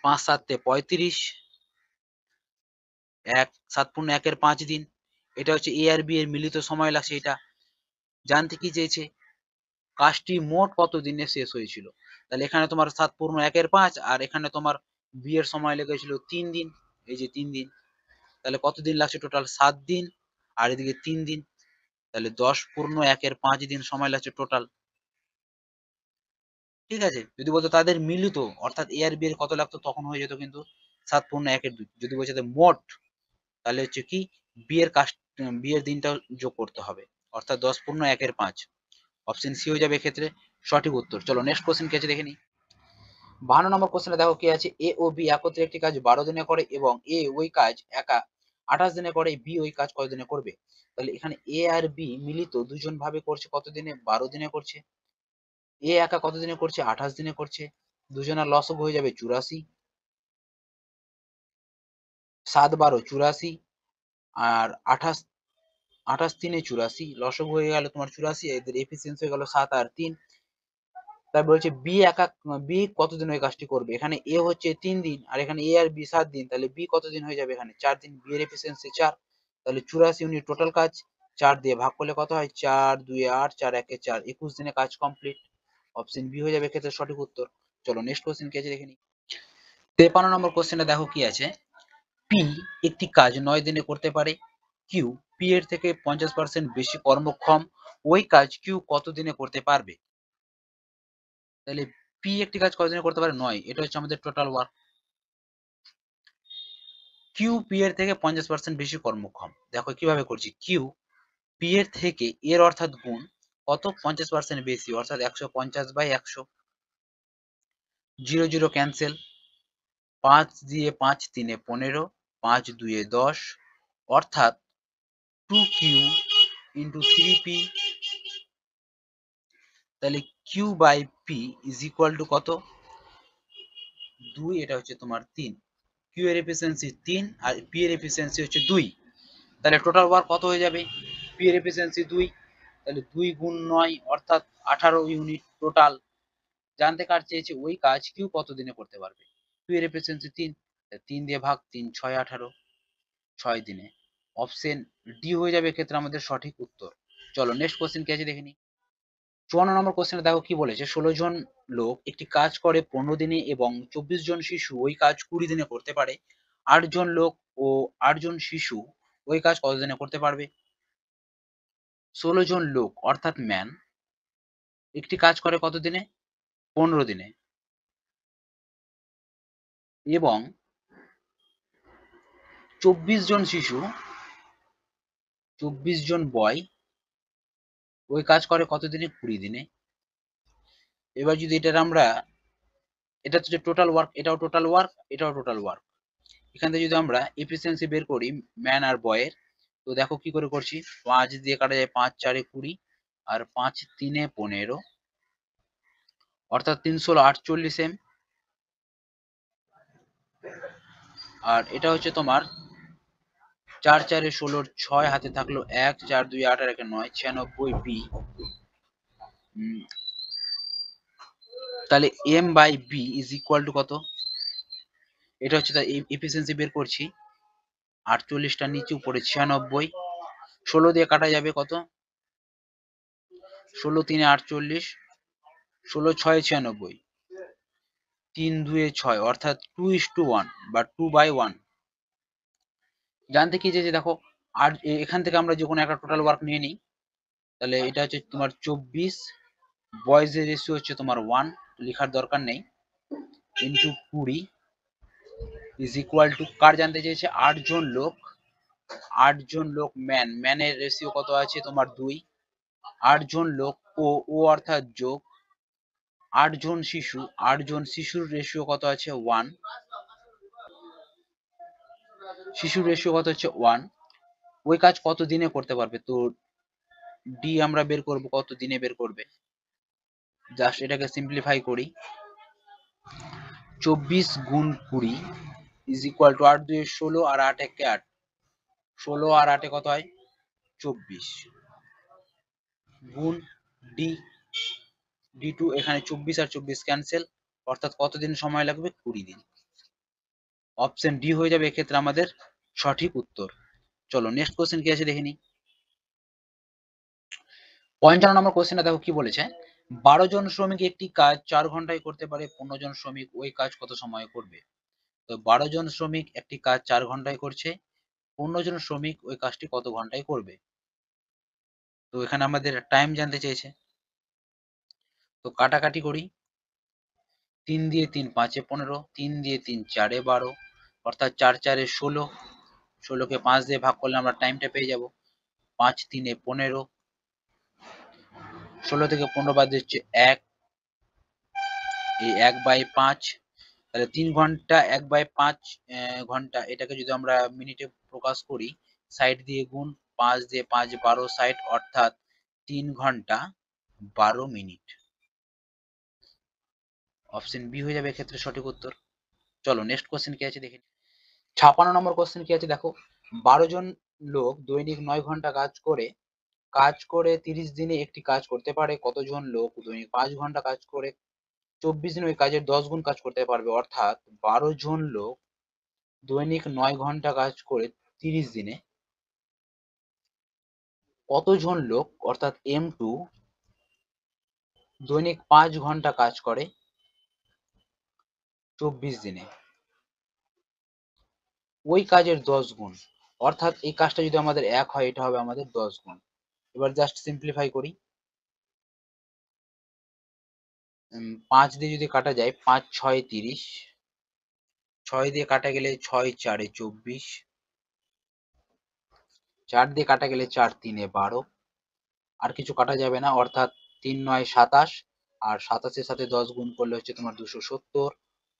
5 7 35, 1 7 পূর্ণ 1 এর 5 দিন, এটা হচ্ছে এ আর বি এর মিলিত সময় লাগছে। এটা জানতে কি চেয়েছে, কাজটি মোট কত দিনে শেষ হয়েছিল। তাহলে এখানে তোমার 7 × 1 = 5, আর এখানে তোমার বি এর সময় লেগেছিল 3 দিন, এই যে 3 দিন। তাহলে কত দিন লাগছে টোটাল? 7 দিন, আর এদিকে 3 দিন, তাহলে 10 × 1 = 5 দিন সময় লাগছে টোটাল। ঠিক আছে, যদি বলতো তাদের মিলিত অর্থাৎ এ আর বি এর কত লাগতো, তখন হয়ে যেত কিন্তু 7 × 1 = 2। যদি বলছে মোট, তাহলে হচ্ছে কি বি এর কাজ, বি এর দিনটা যোগ করতে হবে, অর্থাৎ 10 × 1 = 5। অপশন সি হয়ে যাবে এক্ষেত্রে সঠিক উত্তর। চলো নেক্সট কোশ্চেন কি আছে দেখে নিই। 52 নম্বর কোশ্চেনে দেখো কি আছে, এ ও বি একত্রে একটি কাজ 12 দিনে করে এবং এ ওই কাজ একা 28 দিনে করে, বি ওই কাজ কত দিনে করবে। তাহলে এখানে এ আর বি মিলিত দুজন ভাবে করছে কত দিনে? 12 দিনে করছে। এ একা কত দিনে করছে? 28 দিনে করছে। দুজনের লসব হয়ে যাবে 84, 7 × 12 = 84, আর 28 28 × 3 = 84, লসব হয়ে গেল তোমার 84, এদের এফিসিয়েন্সি হয়ে গেল 7 আর 3। তারপর বলছে বি কতদিন ওই কাজটি করবে। এখানে এ হচ্ছে 3 দিন, আর এখানে এ আর বি 7 দিন, তাহলে বি কতদিন হয়ে যাবে? এখানে 4 দিন। বি এর এফিসিয়েন্সি 4, তাহলে 84 ইউনিট টোটাল কাজ। 4 দিয়ে ভাগ করলে কত হয়? 4 2 এ 8, 4 1 এ 4, 21 দিনে কাজ কমপ্লিট। অপশন বি হয়ে যাবে ক্ষেত্রে সঠিক উত্তর। চলো নেক্সট কোশ্চেন কি আছে দেখে নিই। 53 নম্বর কোশ্চেনে দেখো কি আছে, পি একটি কাজ 9 দিনে করতে পারে, কিউ পি এর থেকে 50% বেশি কর্মক্ষম, ওই কাজ কিউ কত দিনে করতে পারবে। তাহলে পি একটি কাজ কতদিনে করতে পারে? 9, এটা হচ্ছে আমাদের টোটাল ওয়ার্ক। কিউ পি এর থেকে 50% বেশি কর্মক্ষম। দেখো কিভাবে করছি, কিউ পি এর থেকে এর অর্থাৎ গুণ কত? 50% বেশি, অর্থাৎ 150/100। 0 0 ক্যান্সেল, 5 দিয়ে 5 3 15, 5 2 10, অর্থাৎ 2Q × 3P। তাহলে Q/P = কত? 2, এটা হচ্ছে তোমার 3। কিউ এর এফিসিয়েন্সি 3 আর পি এর এফিসিয়েন্সি হচ্ছে 2, তাহলে টোটাল ওয়ার্ক কত হয়ে যাবে? পি এর এফিসিয়েন্সি 2, তাহলে 2 × 9 অর্থাৎ 18 ইউনিট টোটাল। জানতে কার চেয়েছে ওই কাজ কিউ কত দিনে করতে পারবে। কিউ এর এফিসিয়েন্সি 3, 3 দিয়ে ভাগ, 3 6 18, 6 দিনে। অপশন ডি হয়ে যাবে এক্ষেত্রে আমাদের সঠিক উত্তর। চলো নেক্সট কোশ্চেন কি আছে দেখে নিই। 54 নম্বর কোশ্চেনে দেখো কি বলেছে, 16 জন লোক একটি কাজ করে 15 দিনে এবং 24 জন শিশু ওই কাজ 20 দিনে করতে পারে। 8 জন লোক ও 8 জন শিশু ওই কাজ কত দিনে করতে পারবে। 16 জন লোক অর্থাৎ ম্যান একটি কাজ করে কত দিনে? 15 দিনে, এবং 24 জন শিশু, 24 জন বয় ওই কাজ করে কত দিনে? 20 দিনে। এবার যদি এটার আমরা, এটা হচ্ছে টোটাল ওয়ার্ক, এটাও টোটাল ওয়ার্ক, এটাও টোটাল ওয়ার্ক। এখান থেকে যদি আমরা এফিসিয়েন্সি বের করি ম্যান আর বয়ের, তো দেখো কি করে করছি। 5 দিয়ে কাটা যায়, 5 4 এ 20, আর 5 3 এ 15, অর্থাৎ 3 16 48 এম। আর এটা হচ্ছে তোমার 4 4 এ 16, 6 হাতে থাকলো 1, 4 2 8 আর 1 9, 96 বি। তাহলে M/B = কত? এটা হচ্ছে তার এফিসিয়েন্সি বের করছি। 48টা নিচে, উপরে 96, 16 দিয়ে কাটা যাবে কত? 16 3 এ 48, 16 6 এ 96, 3 2 এ 6, অর্থাৎ 2:1 বা 2/1। জানতে কি যে দেখো, আর এখান থেকে আমরা যে কোনো একটা টোটাল ওয়ার্ক নিয়ে নিই। তাহলে এটা হচ্ছে তোমার 24, বয়েজের রেশিও হচ্ছে তোমার 1, লেখার দরকার নেই, ইন্টু 20 কার জানতে চেয়েছে? 8 জন লোক। 8 জন লোক ম্যানের রেশিও কত আছে তোমার? 2। 8 জন লোক ও অর্থাৎ যোগ 8 জন শিশু, 8 জন শিশুর রেশিও কত আছে? 1। শিশুর রেশিও কত হচ্ছে? 1। ওই কাজ কত দিনে করতে পারবে? তো ডি আমরা বের করব, কত দিনে বের করবে। জাস্ট এটাকে সিম্পলিফাই করি, 24 × 20 = 8 2 16 আর 8 1 8, 16 আর 8 কত হয়? 24, গুণ ডি, D2, এখানে 24 আর 24 ক্যান্সেল, অর্থাৎ কতদিন সময় লাগবে? 20 দিন। অপশন ডি হয়ে যাবে এক্ষেত্রে আমাদের সঠিক উত্তর। চলো নেক্সট কোশ্চেন কি আছে দেখে নিই। 55 নম্বর কোশ্চেনটা দেখো কি বলেছে, 12 জন শ্রমিক একটি কাজ 4 ঘন্টায় করতে পারে, 15 জন শ্রমিক ওই কাজ কত সময়ে করবে? তো 12 জন শ্রমিক একটি কাজ 4 ঘন্টায় করছে, 15 জন শ্রমিক ওই কাজটি কত ঘন্টায় করবে? তো এখানে আমাদের টাইম জানতে চেয়েছে, তো কাটাকাটি করি। 3 দিয়ে 3 5 এ 15, 3 দিয়ে 3 4 এ 12, অর্থাৎ 4 4 এ 16, 16 কে 5 দিয়ে ভাগ করলে আমরা টাইমটা পেয়ে যাব। 5 3 এ 15, 16 থেকে 15 বাদ দিচ্ছে 1, এই 1/5, তাহলে 3 ঘন্টা 1/5 ঘন্টা, এটাকে যদি আমরা মিনিটে প্রকাশ করি, সাইড দিয়ে গুণ, 5 দিয়ে 5 12 60, অর্থাৎ 3 ঘন্টা 12 মিনিট। অপশন বি হয়ে যাবে এক্ষেত্রে সঠিক উত্তর। চলো নেক্সট কোশ্চেন কি আছে দেখে নিই। 56 নম্বর কোশ্চেন কি আছে দেখো, 12 জন লোক দৈনিক 9 ঘন্টা কাজ করে 30 দিনে একটি কাজ করতে পারে, কতজন লোক দৈনিক 5 ঘন্টা কাজ করে 24 দিনে ওই কাজের 10 গুণ কাজ করতে পারবে? অর্থাৎ 12 জন লোক দৈনিক 9 ঘন্টা কাজ করে 30 দিনে কতজন লোক, অর্থাৎ M2 দৈনিক 5 ঘন্টা কাজ করে 24 দিনে ওই কাজের 10 গুণ, অর্থাৎ এই কাজটা যদি আমাদের 1 হয়, এটা হবে আমাদের 10 গুণ। এবার জাস্ট সিম্পলিফাই করি। 5 দিয়ে যদি কাটা যায়, 5 6 30, 6 দিয়ে কাটা গেলে 6 4 24, 4 দিয়ে কাটা গেলে 4 3 12, আর কিছু কাটা যাবে না, অর্থাৎ 3 9 27, আর 27 এর সাথে 10 গুণ করলে হচ্ছে তোমার 270,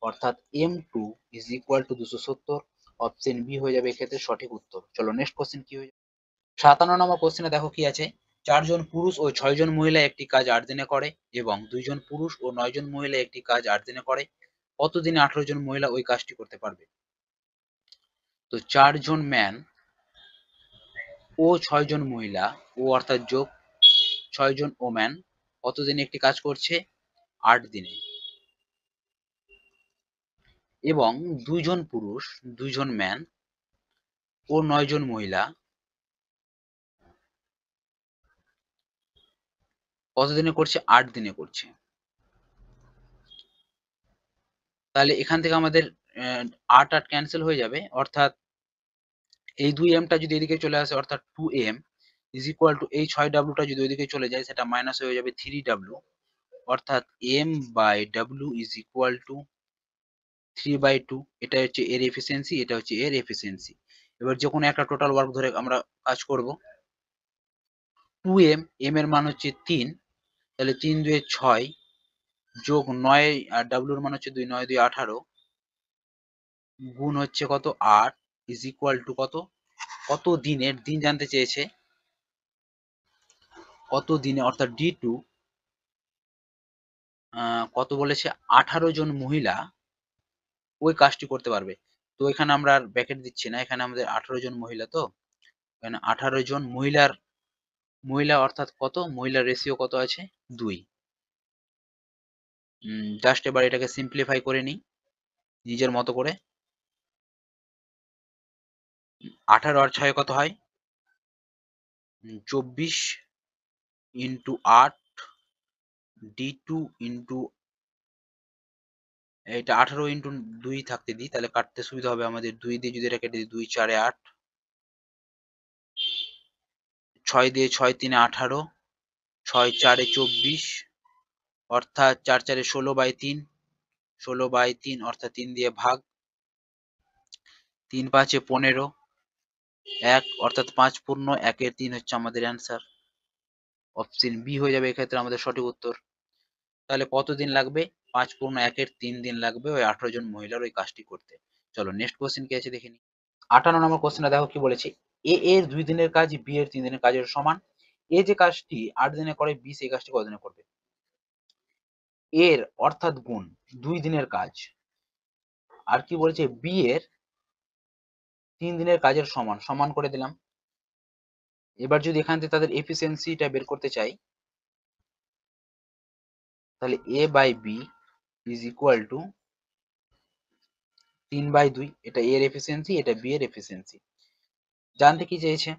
অর্থাৎ M2 is equal to 270। Option B হয়ে যাবে এক্ষেত্রে সঠিক উত্তর। চলো নেক্সট কোশ্চেন কি হয়ে যাবে। 57 নম্বর কোশ্চেনে দেখো কি আছে, 4 জন পুরুষ ও 6 জন মহিলা একটি কাজ 8 দিনে করে, এবং 2 জন পুরুষ ও 9 জন মহিলা একটি কাজ 8 দিনে করে, কত দিনে 18 জন মহিলা ওই কাজটি করতে পারবে? তো 4 জন ম্যান ও 6 জন মহিলা, ও অর্থাৎ যোগ 6 জন ওম্যান কত দিনে একটি কাজ করছে? 8 দিনে। এবং 2 জন পুরুষ, 2 জন ম্যান ও 9 জন মহিলা কত দিনে করছে? 8 দিনে করছে। তাহলে এখান থেকে আমাদের 8 8 ক্যান্সেল হয়ে যাবে, অর্থাৎ এই 2m যদি এদিকে চলে আসে, অর্থাৎ 2m ইজ ইকুয়াল টু এই 6w যদি ওইদিকে চলে যায়, সেটা মাইনাস হয়ে যাবে 3w, অর্থাৎ m/w ইজ ইকুয়াল টু 3/2। এটা হচ্ছে এর এফিসিয়েন্সি, এটা হচ্ছে এর এফিসিয়েন্সি। এবার যে কোনো একটা টোটাল ওয়ার্ক ধরে আমরা কাজ করব। 2m, m এর মান হচ্ছে 3, তাহলে 3 2 6 যোগ 9, আর w এর মান হচ্ছে 2, 9 2 18, গুণ হচ্ছে কত 8, ইজ ইকুয়াল টু কত, কত দিনের, দিন জানতে চেয়েছে, কত দিনে, অর্থাৎ D2 কত বলেছে, 18 জন মহিলা ওই কাজটি করতে পারবে। তো এখানে আমরা আর ব্র্যাকেট দিচ্ছি না, এখানে আমাদের 18 জন মহিলা, তো এখানে 18 জন মহিলা অর্থাৎ কত, মহিলার রেশিও কত আছে? 2। জাস্ট এবার এটাকে সিম্পলিফাই করে নিই নিজের মতো করে। 18 আর 6 কত হয়? 24 ইন্টু 8, D2 ইন্টু, এটা 18 ইন্টু 2 থাকতে দিই, তাহলে কাটতে সুবিধা হবে আমাদের। 2 দিয়ে যদি এটা কেটে দিই, 2 4 8, 6 দিয়ে 6 3 18, 6 4 24, অর্থাৎ 4 4 16/3, 16/3, অর্থাৎ 3 দিয়ে ভাগ, 3 5 15, 1, অর্থাৎ 5 পূর্ণ 1 এর 3 হচ্ছে আমাদের অ্যান্সার। অপশন বি হয়ে যাবে এক্ষেত্রে আমাদের সঠিক উত্তর। তাহলে কতদিন লাগবে? 5 পূর্ণ 1 এর 3 দিন লাগবে ওই 18 জন মহিলার ওই কাজটি করতে। চলো নেক্সট কোশ্চেন কি আছে দেখে নিই। 58 নম্বর কোশ্চেনটা দেখো কি বলেছে, এ এর 2 দিনের কাজ বি এর 3 দিনের কাজের সমান। এ যে কাজটি 8 দিনে করে, বি সেই কাজটি কত দিনে করবে? এর অর্থাৎ গুণ 2 দিনের কাজ, আর কি বলেছে, বি এর 3 দিনের কাজের সমান, সমান করে দিলাম। এবার যদি এখান থেকে তাদের এফিসিয়েন্সিটা বের করতে চাই, তাহলে A/B ইজ ইকুয়াল টু 3/2, এটা এ এর এফিসিয়েন্সি, এটা বি এর এফিসিয়েন্সি। জানতে কি চেয়েছে,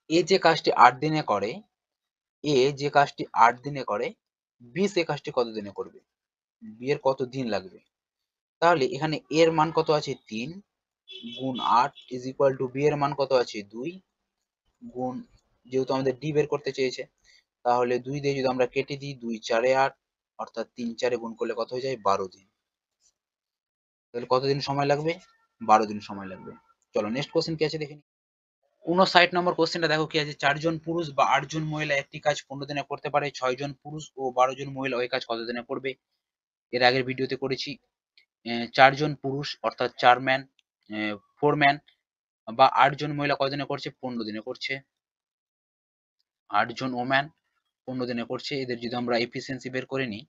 এ যে কাজটি 8 দিনে করে, এ যে কাজটি 8 দিনে করে, বি সে কাজটি কত দিনে করবে? বি এর কত দিন লাগবে? তাহলে এখানে এ এর মান কত আছে 3 গুণ 8 ইজ ইকুয়াল টু বি এর মান কত আছে 2 গুণ, যেহেতু আমাদের ডি বের করতে চেয়েছে, তাহলে 2 দিয়ে যদি আমরা কেটে দিই, 2 4 এ 8, অর্থাৎ 3 4 গুণ করলে কত হয়ে যায় 12 দিন। তাহলে কতদিন সময় লাগবে? 12 দিন সময় লাগবে। চলো নেক্সট কোশ্চেন কি আছে দেখে নিই। 59 নম্বর কোশ্চেনটা দেখো কি আছে, 4 জন পুরুষ বা 8 জন মহিলা একটি কাজ 15 দিনে করতে পারে, 6 জন পুরুষ ও 12 জন মহিলা ওই কাজ কত দিনে করবে? এর আগের ভিডিওতে করেছি। 4 জন পুরুষ অর্থাৎ 4 ম্যান, 4 ম্যান বা 8 জন মহিলা কতদিনে করছে? 15 দিনে করছে। 8 জন ওম্যান 15 দিনে করছে। এদের যদি আমরা এফিসিয়েন্সি বের করে নিই,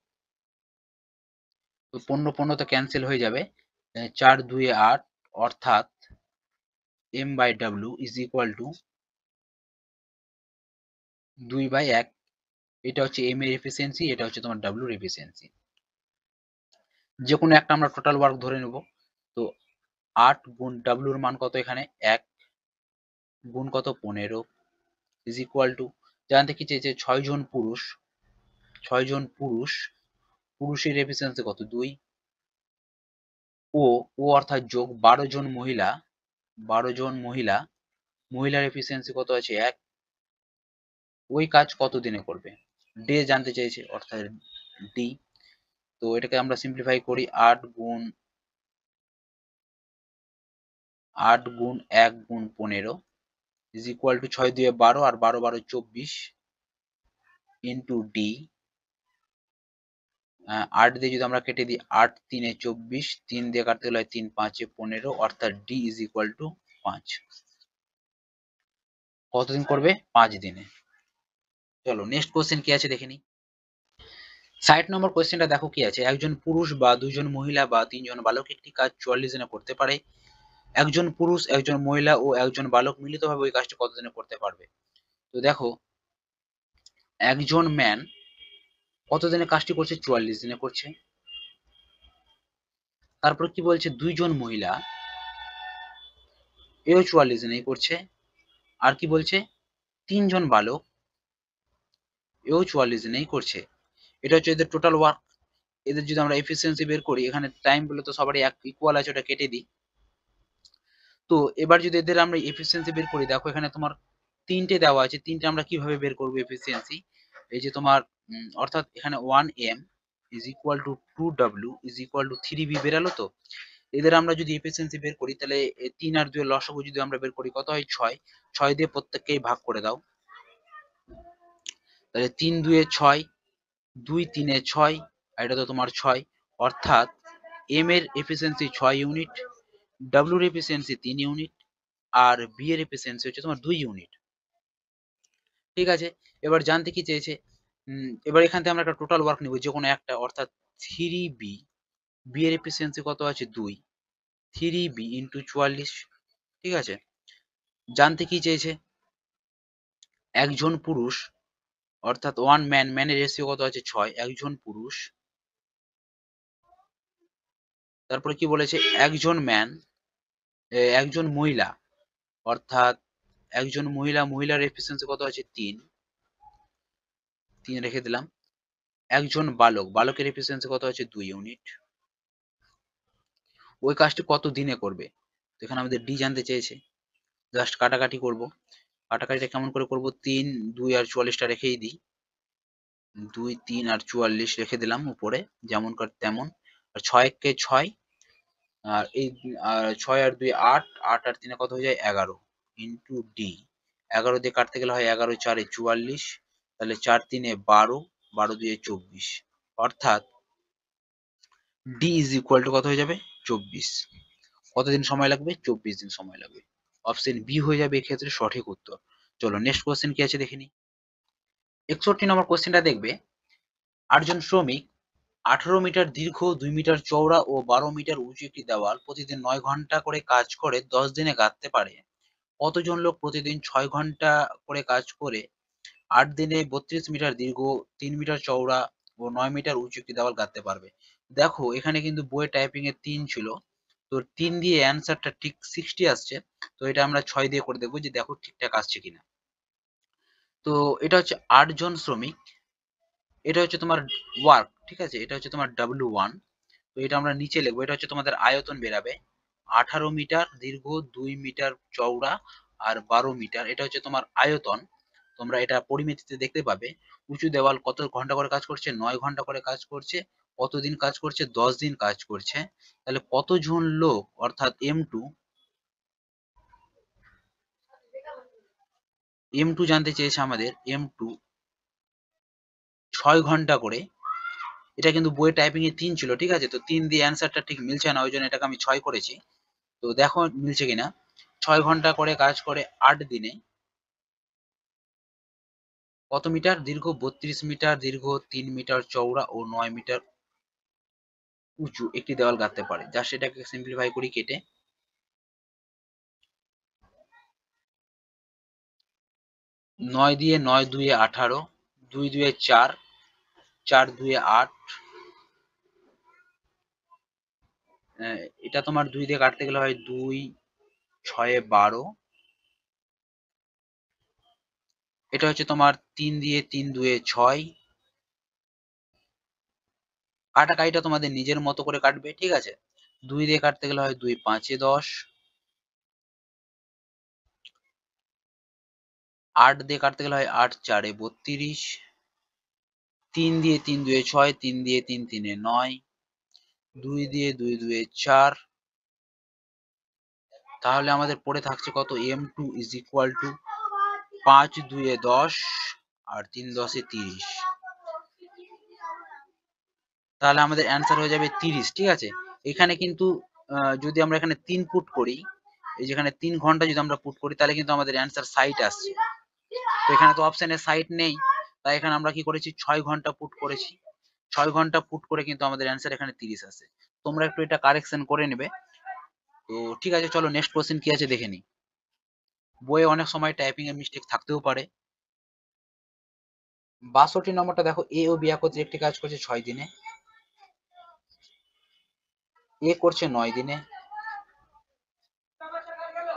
তো 15 তো ক্যান্সেল হয়ে যাবে। 4 2 এ 8, অর্থাৎ m/w ইজ ইকুয়াল টু 2/1। এটা হচ্ছে m এর এফিসিয়েন্সি, এটা হচ্ছে তোমার w এর এফিসিয়েন্সি। যে কোনো একটা আমরা টোটাল ওয়ার্ক ধরে নেব। তো 8 গুণ w এর মান কত এখানে 1 গুণ কত 15 ইজ ইকুয়াল টু, জানতে কি চেয়েছে 6 জন পুরুষ, 6 জন পুরুষ, পুরুষের এফিসিয়েন্সি কত 2, ও ও অর্থাৎ যোগ 12 জন মহিলা, 12 জন মহিলা, মহিলার এফিসিয়েন্সি কত আছে 1, ওই কাজ কত দিনে করবে? ডে জানতে চেয়েছে, অর্থাৎ ডি। তো এটাকে আমরা সিম্পলিফাই করি, 8 গুণ 1 গুণ 15 ইজ ইকুয়াল টু 6 2 12 আর 12 12 24 ইন্টু ডি। 8 দিয়ে যদি আমরা কেটে দিই, 8 3 এ 24, 3 দিয়ে কাটতে গেলে হয় 3 5 এ 15, অর্থাৎ ডি ইজ ইকুয়াল টু 5। কতদিন করবে? 5 দিনে। চলো নেক্সট কোশ্চেন কি আছে দেখে নিই। 60 নম্বর কোশ্চেনটা দেখো কি আছে, একজন পুরুষ বা দুজন মহিলা বা 3 জন বালক একটি কাজ 44 দিনে করতে পারে। একজন পুরুষ, একজন মহিলা ও একজন বালক মিলিতভাবে ওই কাজটি কত দিনে করতে পারবে? তো দেখো, একজন ম্যান কত দিনে কাজটি করছে? 44 দিনে করছে। তারপর কি বলছে, দুইজন মহিলা, এও 44 দিনেই করছে। আর কি বলছে, 3 জন বালক, এও 44 দিনেই করছে। এটা হচ্ছে এদের টোটাল ওয়ার্ক। এদের যদি আমরা এফিসিয়েন্সি বের করি, এখানে টাইম গুলো তো সবারই এক ইকুয়াল আছে, ওটা কেটে দিই। তো এবার যদি এদের আমরা এফিসিয়েন্সি বের করি, দেখো এখানে তোমার 3টে দেওয়া আছে, 3টে আমরা কিভাবে বের করবো এফিসিয়েন্সি? এই যে তোমার অর্থাৎ এখানে 1m is equal two 2w is equal two 3b বেরালো। তো এদের আমরা যদি এফিসিয়েন্সি বের করি, তাহলে 3 আর 2 এর লসাগু যদি আমরা বের করি, কত হয় 6। 6 দিয়ে প্রত্যেককেই ভাগ করে দাও, তাহলে 3 2 এ 6, 2 3 এ 6, আর এটা তো তোমার 6, অর্থাৎ m এর এফিসিয়েন্সি 6 ইউনিট, w এর এফিসিয়েন্সি 3 ইউনিট, আর বি এর এফিসিয়েন্সি হচ্ছে তোমার 2 ইউনিট। ঠিক আছে, এবার জানতে কি চেয়েছে, এবার এখান থেকে আমরা একটা টোটাল ওয়ার্ক নিব, যে কোনো একটা, অর্থাৎ 3b, বি এর এফিসিয়েন্সি কত আছে 2, 3b ইন্টু 44। ঠিক আছে, জানতে কি চেয়েছে, একজন পুরুষ অর্থাৎ ওয়ান ম্যান, ম্যানের রেশিও কত আছে 6, একজন পুরুষ, তারপরে কি বলেছে, একজন ম্যান, একজন মহিলা, অর্থাৎ একজন মহিলা, মহিলার এফিসিয়েন্সি কত আছে 3, 3 রেখে দিলাম। একজন বালক, বালকের এফিসিয়েন্সি কত আছে 2 ইউনিট। ওই কাজটি কত দিনে করবে? তো এখানে আমাদের ডি জানতে চেয়েছে। জাস্ট কাটাকাটি করব। কাটাকাটিটা কেমন করে করব, 3 2 আর 44টা রেখেই দিই। 2 3 আর 44 রেখে দিলাম উপরে, যেমন কার তেমন। আর 6 কে 6, আর এই 6 আর 2 8, 8 আর 3 কত হয়ে যায় 11 ইন্টু ডি। 11 দিয়ে কাটতে গেলে হয় 11 4 এ 44, তাহলে 4 3 এ 12, 12 2 এ 24, অর্থাৎ ডি ইজ ইকুয়াল টু কত হয়ে যাবে 24। কতদিন সময় লাগবে? 24 দিন সময় লাগবে। অপশন বি হয়ে যাবে এক্ষেত্রে সঠিক উত্তর। চলো নেক্সট কোশ্চেন কি আছে দেখে নিই। 61 নম্বর কোশ্চেনটা দেখবে, 8 জন শ্রমিক 18 মিটার দীর্ঘ, 2 মিটার চওড়া ও 12 মিটার উঁচু একটি দেওয়াল প্রতিদিন 9 ঘন্টা করে কাজ করে 10 দিনে গাঁথতে পারে। কতজন লোক প্রতিদিন 6 ঘন্টা করে কাজ করে 8 দিনে 32 মিটার দীর্ঘ, 3 মিটার চওড়া ও 9 মিটার উঁচু একটি দেওয়াল গাঁথতে পারবে? দেখো এখানে কিন্তু বইয়ে টাইপিং এ 3 ছিল, তো তো 3 দিয়ে অ্যান্সারটা ঠিক 60 আসছে। তো এটা আমরা 6 দিয়ে করে দেখবো যে দেখো ঠিকঠাক আসছে কিনা। তো এটা হচ্ছে 8 জন শ্রমিক, এটা হচ্ছে তোমার ওয়ার্ক, ঠিক আছে, এটা হচ্ছে তোমার W1। তো এটা আমরা নিচে লিখবো, এটা হচ্ছে তোমাদের আয়তন বেরাবে 18 মিটার দীর্ঘ, 2 মিটার চওড়া আর 12 মিটার, এটা হচ্ছে তোমার আয়তন। তোমরা এটা পরিমিতিতে দেখতে পাবে। উঁচু দেওয়াল কত ঘন্টা করে কাজ করছে, 9 ঘন্টা করে কাজ করছে। কতদিন কাজ করছে, 10 দিন কাজ করছে। তাহলে কতজন লোক, অর্থাৎ M2 জানতে চেয়েছে আমাদের। M2 6 ঘন্টা করে, এটা কিন্তু বইয়ে টাইপিং এ 3 ছিল, ঠিক আছে, তো 3 দিয়ে অ্যান্সারটা ঠিক মিলছে না, ওই জন্য এটাকে আমি 6 করেছি। তো দেখো মিলছে কিনা। 6 ঘন্টা করে কাজ করে 8 দিনে কত মিটার দীর্ঘ, 32 মিটার দীর্ঘ, 3 মিটার চওড়া ও 9 মিটার উঁচু একটি দেওয়াল গাঁথতে পারে। যা সেটাকে সিম্পলিফাই করি কেটে, 9 দিয়ে 9 দুয়ে 18, 2 দুয়ে 4, 4 দুয়ে 8, এটা তোমার 2 দিয়ে কাটতে গেলে হয় 2 6 12, এটা হচ্ছে তোমার 3 দিয়ে 3 দুয়ে 6। কাটাকাটিটা তোমাদের নিজের মতো করে কাটবে, ঠিক আছে। 2 দিয়ে কাটতে গেলে হয় 2 5 10, 8 দিয়ে কাটতে গেলে হয় 8 4 32, 3 দিয়ে 3 দুয়ে 6, 3 দিয়ে 3 3 9, 2 দিয়ে 2 দুয়ে 4। তাহলে আমাদের পড়ে থাকছে কত, M2 ইজ ইকুয়াল টু 5 দুয়ে 10 আর 3 10 30। তাহলে আমাদের অ্যান্সার হয়ে যাবে 30, ঠিক আছে। এখানে কিন্তু যদি আমরা এখানে 3 পুট করি, এই যেখানে 3 ঘন্টা যদি আমরা পুট করি, তাহলে কিন্তু আমাদের অ্যান্সার 60 আসছে। তো এখানে তো অপশনে 60 নেই, তাই এখানে আমরা কি করেছি, 6 ঘন্টা পুট করেছি। 6 ঘন্টা পুট করে কিন্তু আমাদের অ্যান্সার এখানে 30 আসে। তোমরা একটু এটা কারেকশন করে নেবে। তো ঠিক আছে, চলো নেক্সট কোশ্চেন কি আছে দেখে নিই। বইয়ে অনেক সময় টাইপিং এর মিস্টেক থাকতেও পারে। 62 নম্বরটা দেখো, এ ও বি একত্রে একটি কাজ করছে 6 দিনে, এ করছে 9 দিনে,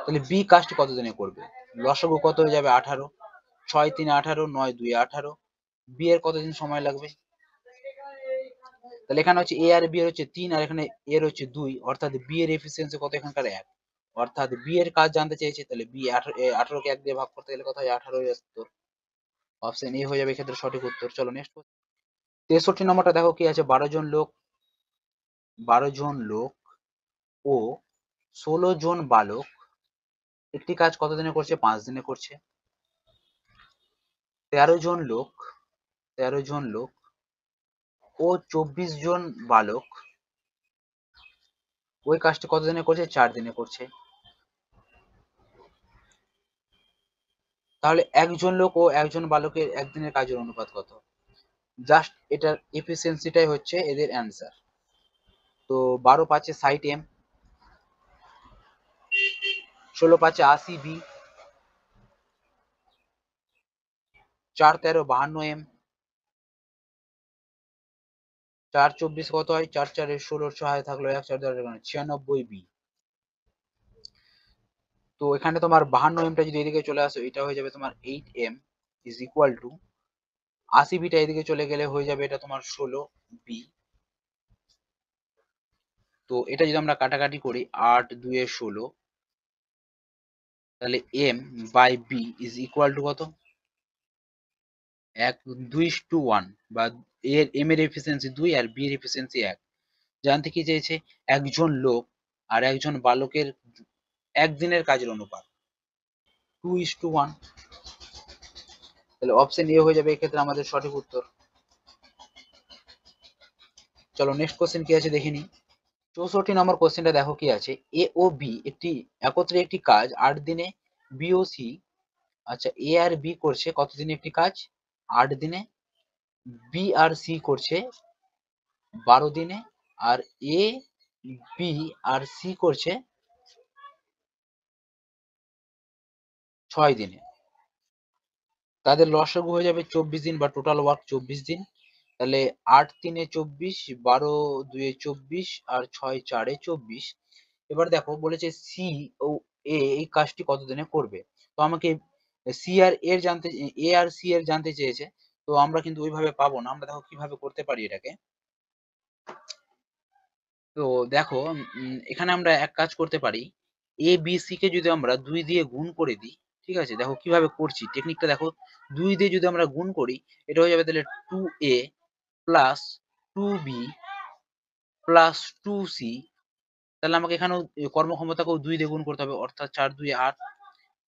তাহলে বি কাজটি কত দিনে করবে? লসাগু কত হয়ে যাবে 18, 6 3 18, 9 2 18, বি এর কতদিন সময় লাগবে? তাহলে এখানে হচ্ছে এ আর বি এর হচ্ছে 3, আর এখানে এর হচ্ছে 2, অর্থাৎ বি এর এফিসিয়েন্সি কত, এখানকার 1, অর্থাৎ বি এর কাজ জানতে চেয়েছে। তাহলে বি 18 কে 1 দিয়ে ভাগ করতে গেলে কত হয়, 18 হয়ে আসতো। অপশন এ হয়ে যাবে এক্ষেত্রে সঠিক উত্তর। চলো নেক্সট। 63 নম্বরটা দেখো কি আছে, 12 জন লোক ও 16 জন বালক একটি কাজ কত দিনে করছে, 5 দিনে করছে। 13 জন লোক, 13 জন লোক ও 24 জন বালক ওই কাজটি কত দিনে করছে, 4 দিনে করছে। তাহলে একজন লোক ও একজন বালকের একদিনের কাজের অনুপাত কত? জাস্ট এটার এফিসিয়েন্সিটাই হচ্ছে এদের অ্যান্সার। তো 12 5 60 এম, 16 5 80 বি, 4 13 52 এম, 4 24 কত হয়, 4 4 16 6 থাকলো 1 4 96 বি। তো এখানে তোমার 52 এমটা যদি এদিকে চলে আসে, এটা হয়ে যাবে তোমার 8 এম ইজ ইকুয়াল টু 80 বিটা এদিকে চলে গেলে হয়ে যাবে এটা তোমার 16 বি। তো এটা যদি আমরা কাটাকাটি করি 8 2 এ 16, তাহলে M by B is equal to কত, 1:2:1, বা এম এর এফিসিয়েন্সি 2 আর বি এর এফিসিয়েন্সি 1। জানতে কি চেয়েছে, একজন লোক আর একজন বালকের একদিনের কাজের অনুপাত 2:1। তাহলে অপশন এ হয়ে যাবে এক্ষেত্রে আমাদের সঠিক উত্তর। চলো নেক্সট কোশ্চেন কি আছে দেখে নিই। 64 নম্বর কোশ্চেনটা দেখো কি আছে, এ ও বি একত্রে একটি কাজ 8 দিনে, বি ও সি, আচ্ছা এ আর বি করছে কত দিনে একটি কাজ, 8 দিনে, বি আর সি করছে 12 দিনে, আর এ বি আর সি করছে 6 দিনে। তাদের লসাগু হয়ে যাবে 24 দিন, বা টোটাল ওয়ার্ক 24 দিন। তাহলে 8 3 এ 24, 12 2 এ 24 আর 6 4 এ 24। এবার দেখো বলেছে সি ও এ এই কাজটি কতদিনে করবে। তো আমাকে সি আর এর জানতে এ আর সি এর জানতে চেয়েছে। তো আমরা কিন্তু ওইভাবে পাবো না, আমরা দেখো কিভাবে করতে পারি এটাকে। তো দেখো এখানে আমরা এক কাজ করতে পারি, এ বি সি কে যদি আমরা 2 দিয়ে গুণ করে দিই, ঠিক আছে, দেখো কিভাবে করছি টেকনিকটা দেখো। 2 দিয়ে যদি আমরা গুণ করি, এটা হয়ে যাবে তাহলে 2a plus 2b plus 2c। তাহলে আমাকে এখানেও কর্মক্ষমতাকেও 2 দিয়ে গুণ করতে হবে, অর্থাৎ 4 2 8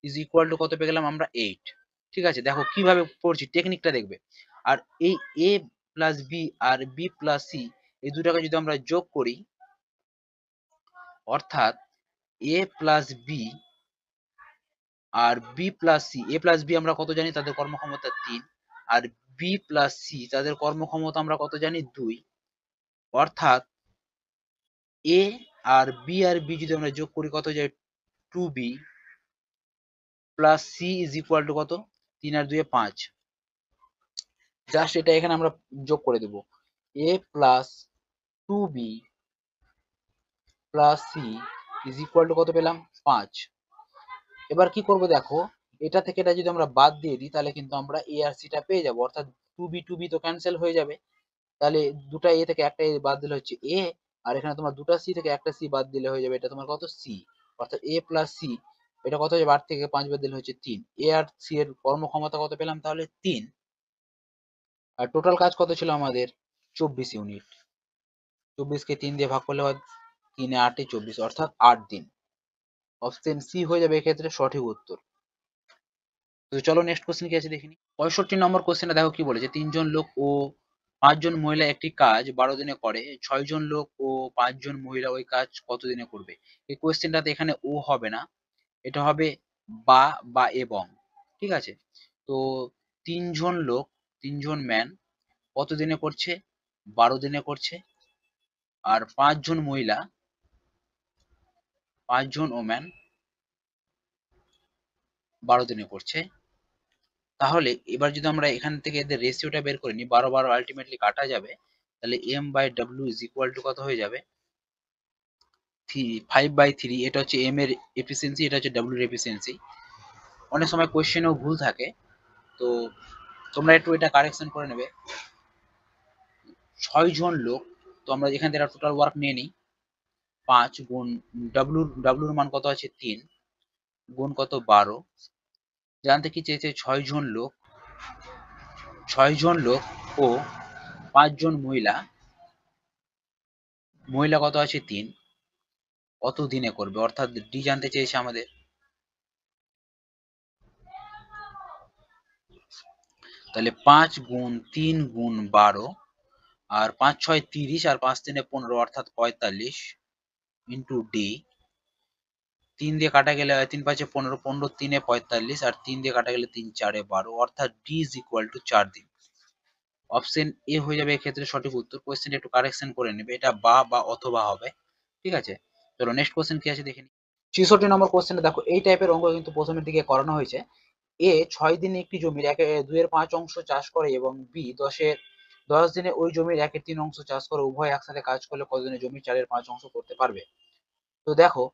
ইজ ইকুয়াল টু কত পেয়ে গেলাম আমরা 8। ঠিক আছে, দেখো কিভাবে করছি টেকনিকটা দেখবে। আর এই a প্লাস বি আর বি প্লাস সি এই দুটাকে যদি আমরা যোগ করি, অর্থাৎ এ প্লাস বি আর B plus C, A plus B আমরা কত জানি, তাদের কর্মক্ষমতা 3, আর বি প্লাস সি তাদের কর্মক্ষমতা আমরা কত জানি 2। অর্থাৎ এ আর বি যদি আমরা যোগ করি কত যায় 2b plus C is equal to কত, 3 আর 2 5। জাস্ট এটা এখানে আমরা যোগ করে দেব, A plus 2b plus C is equal to কত পেলাম 5। এবার কি করব দেখো, এটা থেকে এটা যদি আমরা বাদ দিয়ে দিই তাহলে কিন্তু আমরা এ আর সিটা পেয়ে যাবো, অর্থাৎ 2b তো ক্যান্সেল হয়ে যাবে। তাহলে দুটা এ থেকে একটা এ বাদ দিলে হচ্ছে এ, আর এখানে তোমার দুটা সি থেকে একটা সি বাদ দিলে হয়ে যাবে এটা তোমার কত সি। অর্থাৎ এ প্লাস সি এটা কত হয়ে যাবে, 8 থেকে 5 বাদ দিলে হচ্ছে 3। এ আর সি এর কর্মক্ষমতা কত পেলাম তাহলে 3। আর টোটাল কাজ কত ছিল আমাদের 24 ইউনিট। 24 কে 3 দিয়ে ভাগ করলে হয় 3 8 24, অর্থাৎ 8 দিন। অপশন সি হয়ে যাবে এক্ষেত্রে সঠিক উত্তর। তো চলো নেক্সট কোশ্চেন কি আছে দেখিনি। 65 নম্বর কোশ্চেনটা দেখো কি বলেছে, 3 জন লোক ও 5 জন মহিলা একটি কাজ 12 দিনে করে, 6 জন লোক ও 5 জন মহিলা ওই কাজ কত দিনে করবে। এই কোশ্চেনটাতে এখানে ও হবে না, এটা হবে বা এবং। ঠিক আছে, তো 3 জন লোক, 3 জন ম্যান কত দিনে করছে, 12 দিনে করছে। আর 5 জন মহিলা, 5 জন ওম্যান 12 দিনে করছে। তাহলে এবার যদি আমরা এখান থেকে এদের রেশিওটা বের করে নিই, 12 12 আলটিমেটলি কাটা যাবে, তাহলে M by W is equal to কত হয়ে যাবে 5/3। এটা হচ্ছে এম এর এফিসিয়েন্সি, এটা হচ্ছে ডাব্লিউ এর এফিসিয়েন্সি। অনেক সময় কোশ্চেনেও ভুল থাকে, তো তোমরা একটু এটা কারেকশন করে নেবে। 6 জন লোক, তো আমরা এখান থেকে টোটাল ওয়ার্ক নিয়ে নিই, 5 গুণ ডাব্লুর মান কত আছে 3 গুণ কত 12। জানতে কি চেয়েছে 6 জন লোক, 6 জন লোক ও 5 জন মহিলা, মহিলা কত আছে 3, কত দিনে করবে, অর্থাৎ ডি জানতে চেয়েছে আমাদের। তাহলে 5 গুণ 3 গুণ 12, আর 5 6 30, আর 5 3 15, অর্থাৎ 45 ইন্টু ডি। 3 দিয়ে কাটা গেলে 3 5 15, 15 3 45, আর 3 দিয়ে কাটা গেলে 3 4 12, অর্থাৎ ডি ইজ ইকুয়াল টু 4 দিন। অপশন এ হয়ে যাবে এক্ষেত্রে সঠিক উত্তর। কোয়েশ্চেন একটু কারেকশন করে নেবে, এটা বা অথবা হবে। ঠিক আছে, চলো নেক্সট কোয়েশ্চেন কি আছে দেখে নিই। 66 নম্বর কোয়েশ্চেনে দেখো এই টাইপের অঙ্ক কিন্তু প্রথমের দিকে করানো হয়েছে। এ 6 দিনে একটি জমির 2/5 অংশ চাষ করে এবং বি 10 দিনে ওই জমির 1/3 অংশ চাষ করে, উভয় একসাথে কাজ করলে কতদিনে জমির 4/5 অংশ করতে পারবে। তো দেখো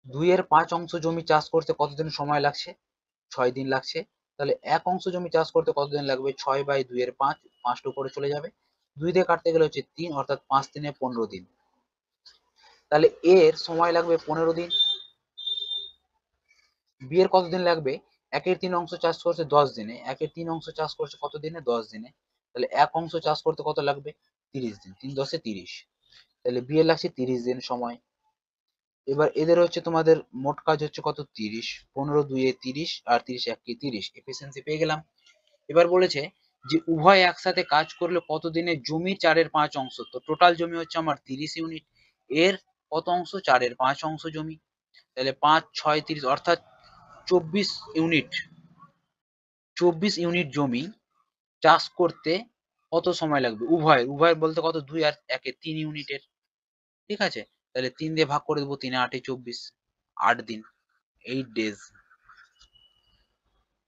2/5 অংশ জমি চাষ করতে কতদিন সময় লাগছে, 6 দিন লাগছে। তাহলে এক অংশ জমি চাষ করতে কতদিন লাগবে, 6/2/5, 5টা উপরে চলে যাবে, 2 দিয়ে কাটতে গেলে হচ্ছে 3, অর্থাৎ 5 3 15 দিন। তাহলে এর সময় লাগবে 15 দিন। বি এর কতদিন লাগবে, 1/3 অংশ চাষ করছে 10 দিনে, 1/3 অংশ চাষ করছে কত দিনে, 10 দিনে। তাহলে এক অংশ চাষ করতে কত লাগবে, 30 দিন, 3 10 30। তাহলে বি এর লাগছে 30 দিন সময়। এবার এদের হচ্ছে তোমাদের মোট কাজ হচ্ছে কত 30, 15 2 এ 30, আর 30 1 কে 30, এফিসিয়েন্সি পেয়ে গেলাম। এবার বলেছে যে উভয় একসাথে কাজ করলে কত দিনে জমি 4/5 অংশ। তো টোটাল জমি হচ্ছে আমার 30 ইউনিট, এর কত অংশ, 4/5 অংশ জমি। তাহলে 5 6 30, অর্থাৎ 24 ইউনিট, 24 ইউনিট জমি চাষ করতে কত সময় লাগবে, উভয় উভয় বলতে কত, 2 আর 1 এ 3 ইউনিটের। ঠিক আছে, তাহলে 3 দিয়ে ভাগ করে দেবো, 3 8 24, 8 দিন, 8 ডেজ।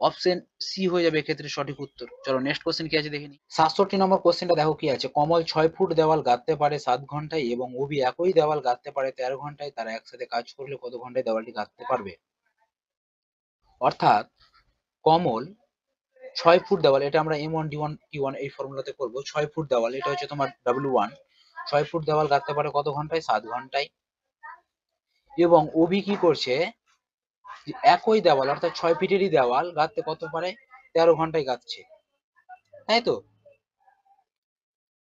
অপশন সি হয়ে যাবে এক্ষেত্রে সঠিক উত্তর। চলো নেক্সট কোশ্চেন কি আছে দেখে নিই। 67 নম্বর কোশ্চেনটা দেখো কি আছে। কমল 6 ফুট দেওয়াল গাঁথতে পারে 7 ঘন্টায় এবং অভি একই দেওয়াল গাঁথতে পারে 13 ঘন্টায়। তারা একসাথে কাজ করলে কত ঘন্টায় দেওয়ালটি গাঁথতে পারবে? অর্থাৎ কমল 6 ফুট দেওয়াল, এটা আমরা M1 D1 T1 এই ফর্মুলাতে করব। 6 ফুট দেওয়াল, এটা হচ্ছে তোমার W1, 6 ফুট দেওয়াল গাঁথতে পারে কত ঘন্টায়? 7 ঘন্টায়। এবং অভি কি করছে, যে একই দেওয়াল অর্থাৎ 6 ফিটেরই দেওয়াল গাঁথতে কত পারে? 13 ঘন্টায় গাঁথছে, তাই তো?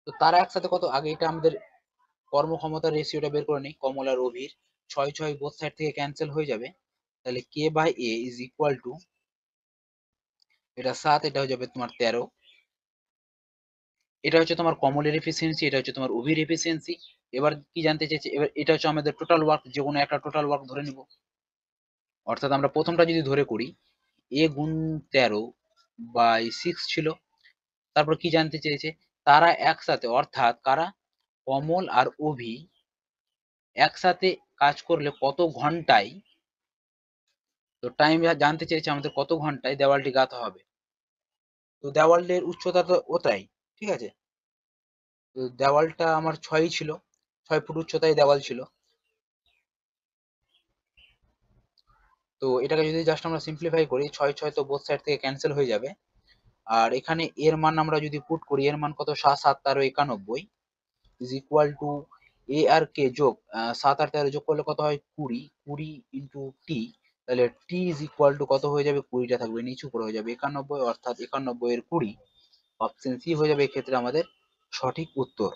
তো তারা একসাথে কত, আগে এটা আমাদের কর্মক্ষমতার রেশিওটা বের করে নিই। কমল আর অভির 6 6 বোথ সাইড থেকে ক্যান্সেল হয়ে যাবে, তাহলে K by A is equal to, এটা 7, এটা হয়ে যাবে তোমার 13। এটা হচ্ছে তোমার কমলের এফিসিয়েন্সি, এটা হচ্ছে তোমার অভির এফিসিয়েন্সি। এবার কি জানতে চাইছি, এবার এটা হচ্ছে আমাদের টোটাল ওয়ার্ক, যে কোনো একটা টোটাল ওয়ার্ক ধরে নিব। অর্থাৎ আমরা প্রথমটা যদি ধরে করি, A গুণ 13 বাই 6 ছিল। তারপর কি জানতে চেয়েছে, তারা একসাথে অর্থাৎ কারা, কমল আর অভি একসাথে কাজ করলে কত ঘন্টায়, তো টাইম জানতে চেয়েছে আমাদের কত ঘন্টায় দেওয়ালটি গাঁথা হবে। তো দেওয়ালের উচ্চতা তো ওটাই, ঠিক আছে। তো দেওয়ালটা আমার 6 ছিল, 6 ফুট উচ্চতায় দেওয়াল ছিল। তো এটাকে যদি জাস্ট আমরা সিম্পলিফাই করি, 6 6 তো বোথ সাইড থেকে ক্যান্সেল হয়ে যাবে। আর এখানে এর মান আমরা যদি পুট করি, এর মান কত, 7 7 13 91 ইজ ইকুয়াল টু এ আর কে যোগ 7 আর 13 যোগ করলে কত হয়, 20, 20 ইন্টু টি। তাহলে টি ইজ ইকুয়াল টু কত হয়ে যাবে, 20টা থাকবে নিচু করে হয়ে যাবে 91, অর্থাৎ 91 এর 20। অপশন সি হয়ে যাবে এক্ষেত্রে আমাদের সঠিক উত্তর।